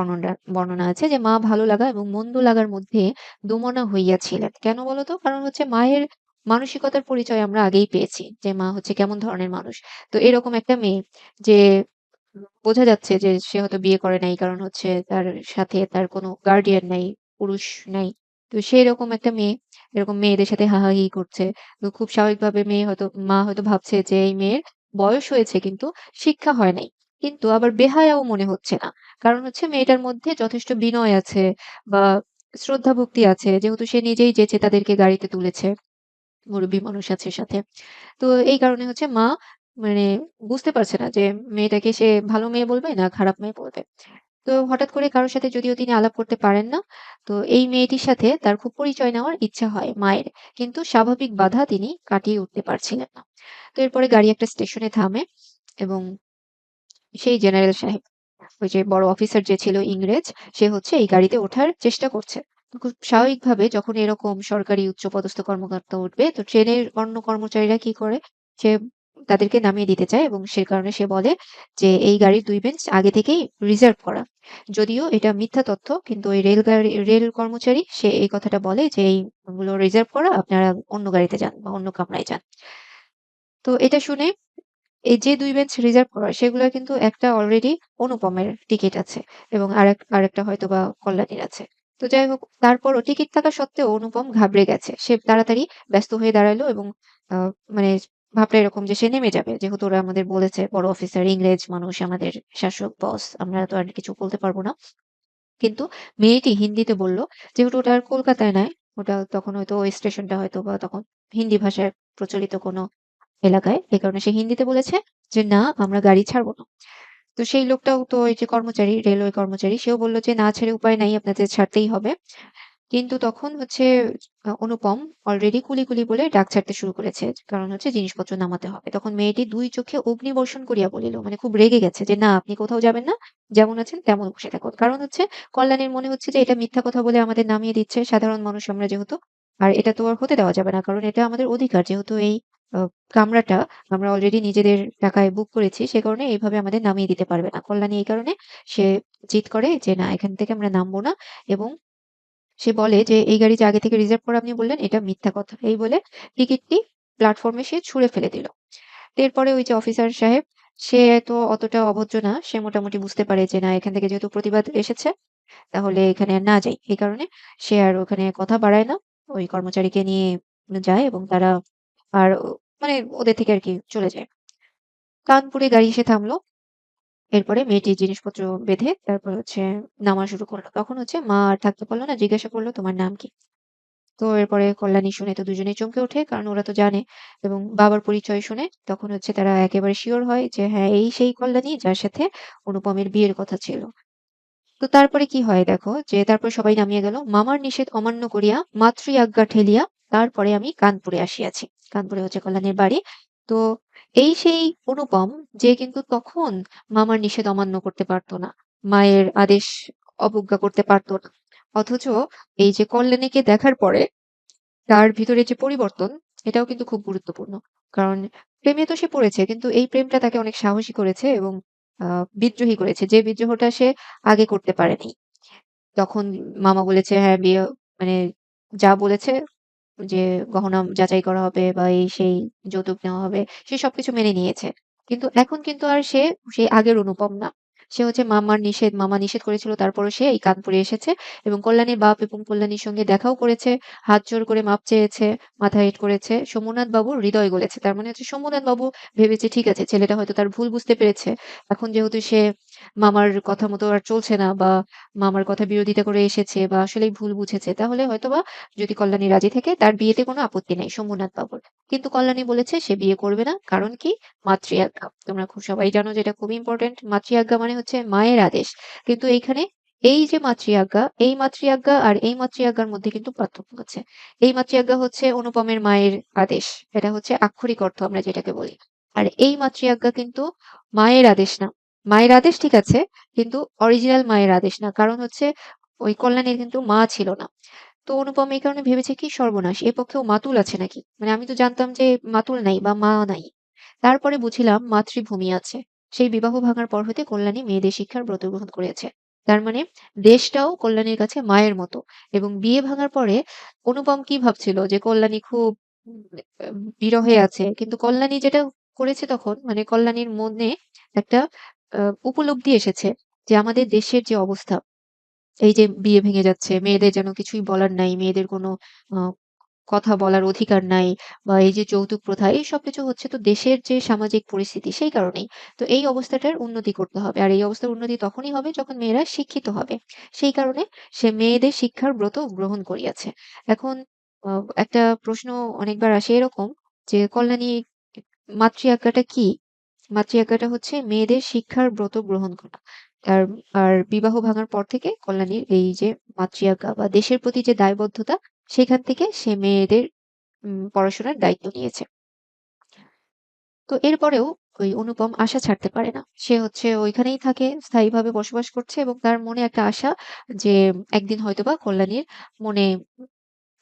বর্ণনা আছে যে মা ভালো লাগা এবং মন্দ লাগার মধ্যে দোমনা হইয়াছিলেন। কেন বলতো? কারণ হচ্ছে মায়ের মানসিকতার পরিচয় আমরা আগেই পেয়েছি যে মা হচ্ছে কেমন ধরনের মানুষ। তো এরকম একটা মেয়ে যে বোঝা যাচ্ছে যে সে হয়তো বিয়ে করে নাই, কারণ হচ্ছে তার সাথে তার কোনো গার্ডিয়ান নাই, পুরুষ নাই। তো সেরকম একটা মেয়ে এরকম মেয়েদের সাথে হাহাহি করছে। তো খুব স্বাভাবিকভাবে মা হয়তো ভাবছে যে এই মেয়ের বয়স হয়েছে কিন্তু শিক্ষা হয় নাই। কিন্তু আবার বেহায়াও মনে হচ্ছে না। কারণ হচ্ছে মেয়েটার মধ্যে যথেষ্ট বিনয় আছে বা শ্রদ্ধা ভক্তি আছে। যেহেতু সে নিজেই যেচে তাদেরকে গাড়িতে তুলেছে। মুরুব্বি মানুষ আছে সাথে। তো এই কারণে হচ্ছে মা মানে বুঝতে পারছে না যে মেয়েটাকে সে ভালো মেয়ে বলবে না খারাপ মেয়ে বলবে। তো হঠাৎ করে কারো সাথে যদিও তিনি আলাপ করতে পারেন না। তো এই মেয়েটির সাথে তার খুব পরিচয় নেওয়ার ইচ্ছা হয় মায়ের। কিন্তু স্বাভাবিক বাধা তিনি কাটিয়ে উঠতে পারছিলেন না। তো এরপরে গাড়ি একটা স্টেশনে থামে এবং সেই জেনারেল সাহেব, ওই যে বড় অফিসার যে ছিল ইংরেজ, সে হচ্ছে এই গাড়িতে ওঠার চেষ্টা করছে। তো খুব স্বাভাবিকভাবে যখন এরকম সরকারি উচ্চপদস্থ কর্মকর্তা উঠবে, তো ট্রেনের অন্য কর্মচারীরা কি করে? সে তাদেরকে নামিয়ে দিতে চায় এবং সে কারণে সে বলে যে এই গাড়ির ২ বেঞ্চ আগে থেকেই রিজার্ভ করা। যদিও এটা মিথ্যা তথ্য, কিন্তু ওই রেল কর্মচারী সে এই কথাটা বলে যে এইগুলো রিজার্ভ করা, আপনারা অন্য গাড়িতে যান বা অন্য কামরায় যান। তো এটা শুনে এই যে ২ বেঞ্চ রিজার্ভ করা সেগুলা কিন্তু একটা অলরেডি অনুপমের টিকিট আছে এবং আরেকটা হয়তোবা কল্যাণীর আছে। তো যাই হোক, তারপরও টিকিট থাকা সত্ত্বেও অনুপম ঘাবড়ে গেছে। সে তাড়াতাড়ি ব্যস্ত হয়ে দাঁড়ালো এবং আ মানে ভাবটা এরকম যে সে নেমে যাবে। যেহেতু ওরা আমাদের বলেছে বড় অফিসার, ইংরেজ মানুষ, আমাদের শাসক বস, আমরা তো আর কিছু বলতে পারব না। কিন্তু মেয়েটি হিন্দিতে বলল, যেহেতু ওটা আর কলকাতায় নাই, ওটা তখন হয়তো ওই স্টেশনটা হয়তোবা তখন হিন্দি ভাষায় প্রচলিত কোনো এলাকায়। এ কারণে সে হিন্দিতে বলেছে যে, "না, আমরা গাড়ি ছাড়ব না।" তো সেই লোকটাও তো ওই যে কর্মচারী, রেলওয়ে কর্মচারী, সেও বলল যে, "না ছেড়ে উপায় নাই, আপনাদের ছাড়তেই হবে।" কিন্তু তখন হচ্ছে অনুপম অলরেডি কুলি, কুলি বলে ডাক ছাড়তে শুরু করেছে। কারণ হচ্ছে জিনিসপত্র নামাতে হবে। তখন মেয়েটি ২ চোখে অগ্নিবর্ষণ করিয়া বলিল, মানে খুব রেগে গেছে যে, "না, আপনি কোথাও যাবেন না। যেমন আছেন তেমন বসে থাকুন।" কারণ হচ্ছে কল্যাণীর মনে হচ্ছে যে এটা মিথ্যা কথা বলে আমাদের নামিয়ে দিচ্ছে। সাধারণ মানুষ আমরা যেহেতু। আর এটা তো আর হতে দেওয়া যাবে না। কারণ এটা আমাদের অধিকার। যেহেতু এই আ কামরাটা আমরা অলরেডি নিজেদের টাকায় বুক করেছি, সে কারণে এইভাবে আমাদের নামিয়ে দিতে পারবে না। কল্যাণী এই কারণে সে জিদ করে যে, "না, এখান থেকে আমরা নামবো না" এবং সে বলে যে, "এই গাড়ি যে আগে থেকে রিজার্ভ করা আপনি বললেন, এটা মিথ্যা কথা।" এই বলে টিকিটটি প্ল্যাটফর্মে সে ছুঁড়ে ফেলে দিল। তো এরপরে ওই যে অফিসার সাহেব, সে তো অতটা অভদ্র না। সে মোটামুটি বুঝতে পারে যে, না, এখান থেকে যেহেতু প্রতিবাদ এসেছে, তাহলে এখানে আর না যাই। এই কারণে সে আর ওখানে কথা বাড়ায় না। ওই কর্মচারীকে নিয়ে যায় এবং তারা আর মানে ওদের থেকে আরকি চলে যায়। কানপুরে গাড়ি এসে থামল। এরপরে মেয়েটি জিনিসপত্র বেঁধে তারপর হচ্ছে নামা শুরু করল। তখন হচ্ছে মা আর থাকতে পারল না। জিজ্ঞাসা করল, "তোমার নাম কি?" তো এরপরে কল্যাণী শুনে তো দুজনেই চমকে ওঠে। কারণ ওরা তো জানে এবং বাবার পরিচয় শুনে তখন হচ্ছে তারা একেবারে সিউর হয় যে হ্যাঁ, এই সেই কল্যাণী যার সাথে অনুপমের বিয়ের কথা ছিল। তো তারপরে কি হয় দেখো যে তারপর সবাই নামিয়ে গেল। মামার নিষেধ অমান্য করিয়া মাতৃ আজ্ঞা ঠেলিয়া তারপরে আমি কানপুরে আসিয়াছি। কানপুরে হচ্ছে কল্যাণীর বাড়ি। তো এই সেই অনুপম যে কিন্তু তখন মামার নিষেধ অমান্য করতে পারত না। মায়ের আদেশ অবজ্ঞা করতে পারত না। অথচ এই যে কল্যাণীকে দেখার পরে তার ভিতরে যে পরিবর্তন, এটাও কিন্তু খুব গুরুত্বপূর্ণ। কারণ প্রেমে তো সে পড়েছে, কিন্তু এই প্রেমটা তাকে অনেক সাহসী করেছে এবং আ বিদ্রোহী করেছে। যে বিদ্রোহটা সে আগে করতে পারেনি। তখন মামা বলেছে হ্যাঁ, বিয়ে মানে যা বলেছে যে গহনা যাচাই করা হবে বা এই সেই যৌতুক নেওয়া হবে। সে সবকিছু মেনে নিয়েছে। কিন্তু এখন কিন্তু আর সে সেই আগের অনুপম না। সে হচ্ছে মামা নিষেধ করেছিল তারপরও সে এই কানপুরে এসেছে এবং কল্যাণীর বাপ এবং কল্যাণীর সঙ্গে দেখাও করেছে, হাত জোড় করে মাপ চেয়েছে, মাথা হেঁট করেছে। শম্ভুনাথ বাবুর হৃদয় গলেছে। তার মানে হচ্ছে শম্ভুনাথ বাবু ভেবেছে ঠিক আছে, ছেলেটা হয়তো তার ভুল বুঝতে পেরেছে। এখন যেহেতু সে মামার কথা মতো আর চলছে না বা মামার কথা বিরোধিতা করে এসেছে বা আসলেই ভুল বুঝেছে, তাহলে হয়তোবা যদি কল্যাণী রাজি থাকে তার বিয়েতে কোনো আপত্তি নেই শম্ভুনাথ বাবুর। কিন্তু কল্যাণী বলেছে সে বিয়ে করবে না। কারণ কি? মাতৃ আজ্ঞা। তোমরা খুব সবাই জানো যে এটা খুবই ইম্পোর্টেন্ট। মাতৃ আজ্ঞা মানে হচ্ছে মায়ের আদেশ। কিন্তু এইখানে এই যে মাতৃ আজ্ঞা, এই মাতৃ আজ্ঞা আর এই মাতৃ আজ্ঞার মধ্যে কিন্তু পার্থক্য আছে। এই মাতৃ আজ্ঞা হচ্ছে অনুপমের মায়ের আদেশ। এটা হচ্ছে আক্ষরিক অর্থ আমরা যেটাকে বলি। আর এই মাতৃ আজ্ঞা কিন্তু মায়ের আদেশ না। মায়ের আদেশ ঠিক আছে, কিন্তু অরিজিনাল মায়ের আদেশ না। কারণ হচ্ছে ওই কল্যাণীর কিন্তু মা ছিল না। তো অনুপম এই কারণে ভেবেছে কি সর্বনাশ, এ পক্ষেও মাতুল আছে নাকি? মানে আমি তো জানতাম যে মাতুল নাই বা মা নাই। তারপরে বুঝিলাম মাতৃভূমি আছে। সেই বিবাহ ভাঙার পর হতে কল্যাণী মেয়েদের শিক্ষার ব্রত গ্রহণ করেছে। তার মানে দেশটাও কল্যাণীর কাছে মায়ের মতো। এবং বিয়ে ভাঙার পরে অনুপম কি ভাবছিল যে কল্যাণী খুব বিরহে আছে। কিন্তু কল্যাণী যেটা করেছে তখন মানে কল্যাণীর মনে একটা আ উপলব্ধি এসেছে যে আমাদের দেশের যে অবস্থা, এই যে বিয়ে ভেঙে যাচ্ছে, মেয়েদের যেন কিছুই বলার নাই, মেয়েদের কোনো আ কথা বলার অধিকার নাই বা এই যে যৌতুক প্রথা, এই সবকিছু হচ্ছে তো দেশের যে সামাজিক পরিস্থিতি সেই কারণেই। তো এই অবস্থাটার উন্নতি করতে হবে। আর এই অবস্থার উন্নতি তখনই হবে যখন মেয়েরা শিক্ষিত হবে। সেই কারণে সে মেয়েদের শিক্ষার ব্রত গ্রহণ করিয়াছে। এখন আ একটা প্রশ্ন অনেকবার আসে এরকম যে কল্যাণী মাতৃ আজ্ঞাটা কি? মাতৃ আজ্ঞাটা হচ্ছে মেয়েদের শিক্ষার ব্রত গ্রহণ করা। আর আর বিবাহ ভাঙার পর থেকে কল্যাণীর এই যে মাতৃ আজ্ঞা বা দেশের প্রতি যে দায়বদ্ধতা, সেখান থেকে সে মেয়েদের পড়াশোনার দায়িত্ব নিয়েছে। তো এরপরেও ওই অনুপম আশা ছাড়তে পারে না। সে হচ্ছে ওইখানেই থাকে, স্থায়ীভাবে বসবাস করছে এবং তার মনে একটা আশা যে একদিন হয়তোবা কল্যাণীর মনে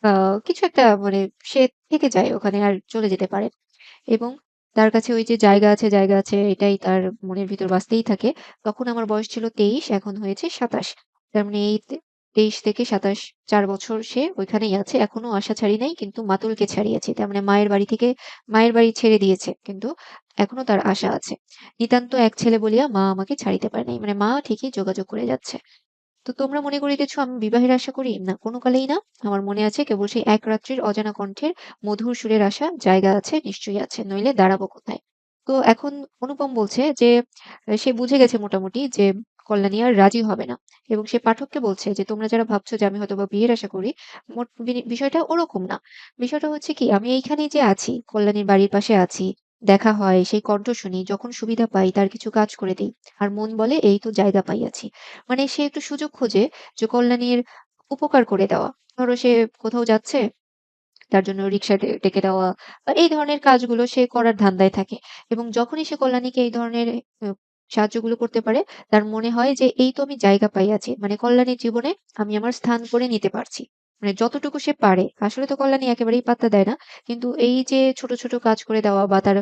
আ কিছু একটা মানে সে থেকে যায় ওখানে আর চলে যেতে পারে। এবং তার কাছে ওই যে জায়গা আছে এটাই তার মনের ভিতর বাজতেই থাকে। তখন আমার বয়স ছিল ২৩, এখন হয়েছে ২৭। তার মানে এই ২৩ থেকে ২৭ ৪ বছর সে ওইখানেই আছে। এখনো আশা ছাড়ি নাই, কিন্তু মাতুলকে ছাড়িয়েছি। তার মানে মায়ের বাড়ি ছেড়ে দিয়েছে। কিন্তু এখনো তার আশা আছে। নিতান্ত এক ছেলে বলিয়া মা আমাকে ছাড়িতে পারে নাই। মানে মা ঠিকই যোগাযোগ করে যাচ্ছে। তো তোমরা মনে করিতেছ আমি বিবাহের আশা করি? না, কোন কালেই না। আমার মনে আছে কেবল সেই এক রাত্রির অজানা কণ্ঠের মধুর সুরের আশা, জায়গা আছে, নিশ্চয়ই আছে, নইলে দাঁড়াবো কোথায়? তো এখন অনুপম বলছে যে সে বুঝে গেছে মোটামুটি যে কল্যাণী আর রাজি হবে না। এবং সে পাঠককে বলছে যে তোমরা যারা ভাবছো যে আমি হয়তোবা বিয়ের আশা করি, বিষয়টা ওরকম না। বিষয়টা হচ্ছে কি আমি এইখানেই যে আছি, কল্যাণীর বাড়ির পাশে আছি। দেখা হয়, সেই কণ্ঠ শুনি, যখন সুবিধা পাই তার কিছু কাজ করে দেই। আর মন বলে এই তো জায়গা পাইয়াছি। মানে সে একটু সুযোগ খোঁজে যে কল্যাণীর উপকার করে দেওয়া। ধরো সে কোথাও যাচ্ছে, তার জন্য রিক্সা ডেকে দেওয়া বা এই ধরনের কাজগুলো সে করার ধান্দায় থাকে। এবং যখনই সে কল্যাণীকে এই ধরনের আ সাহায্যগুলো করতে পারে, তার মনে হয় যে এই তো আমি জায়গা পাইয়াছি। মানে কল্যাণীর জীবনে আমি আমার স্থান করে নিতে পারছি। মানে যতটুকু সে পারে। আসলে তো কল্যাণী একেবারেই পাত্তা দেয় না। কিন্তু এই যে ছোট, ছোট কাজ করে দেওয়া বা তার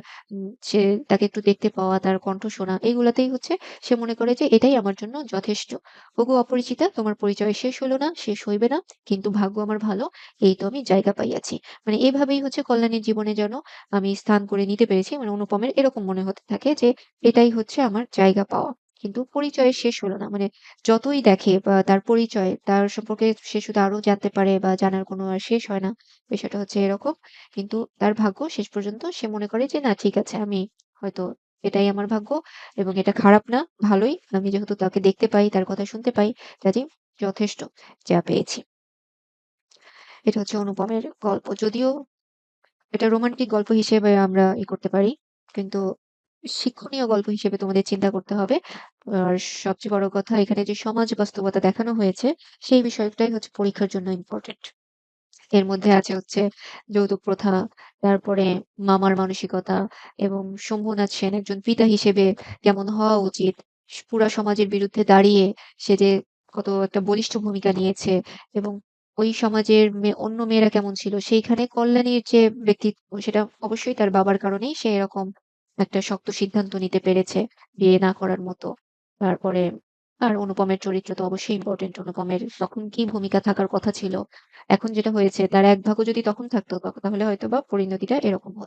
সে তাকে একটু দেখতে পাওয়া, তার কণ্ঠ শোনা এগুলাতেই হচ্ছে সে মনে করে যে এটাই আমার জন্য যথেষ্ট। ওগো অপরিচিতা, তোমার পরিচয় শেষ হলো না, শেষ হইবে না। কিন্তু ভাগ্য আমার ভালো, এই তো আমি জায়গা পাইয়াছি। মানে এভাবেই হচ্ছে কল্যাণীর জীবনে যেন আমি স্থান করে নিতে পেরেছি। মানে অনুপমের এরকম মনে হতে থাকে যে এটাই হচ্ছে আমার জায়গা পাওয়া। কিন্তু পরিচয় শেষ হলো না। মানে যতই দেখে বা তার পরিচয়, তার সম্পর্কে সে শুধু আরো জানতে পারে বা জানার কোনো আর শেষ হয় না। বিষয়টা হচ্ছে এরকম। কিন্তু তার ভাগ্য শেষ পর্যন্ত সে মনে করে যে না ঠিক আছে, আমি হয়তো এটাই আমার ভাগ্য এবং এটা খারাপ না, ভালোই। আমি যেহেতু তাকে দেখতে পাই, তার কথা শুনতে পাই, কাজেই যথেষ্ট যা পেয়েছি। এটা হচ্ছে অনুপমের গল্প। যদিও এটা রোমান্টিক গল্প হিসেবে আমরা করতে পারি। কিন্তু শিক্ষণীয় গল্প হিসেবে তোমাদের চিন্তা করতে হবে। আর সবচেয়ে বড় কথা, এখানে যে সমাজ বাস্তবতা দেখানো হয়েছে, সেই বিষয়টাই হচ্ছে পরীক্ষার জন্য ইম্পোর্টেন্ট। এর মধ্যে আছে হচ্ছে যৌতুক প্রথা, তারপরে মামার মানসিকতা এবং শম্ভুনাথ সেন একজন পিতা হিসেবে কেমন হওয়া উচিত। পুরা সমাজের বিরুদ্ধে দাঁড়িয়ে সে যে কত একটা বলিষ্ঠ ভূমিকা নিয়েছে এবং ওই সমাজের অন্য মেয়েরা কেমন ছিল, সেইখানে কল্যাণীর যে ব্যক্তিত্ব সেটা অবশ্যই তার বাবার কারণেই সে এরকম একটা শক্ত সিদ্ধান্ত নিতে পেরেছে বিয়ে না করার মতো। তারপরে আর অনুপমের চরিত্র তো অবশ্যই ইম্পোর্টেন্ট। অনুপমের তখন কি ভূমিকা থাকার কথা ছিল, এখন যেটা হয়েছে তার এক ভাগও যদি তখন থাকতো তাহলে হয়তোবা পরিণতিটা এরকম হতো।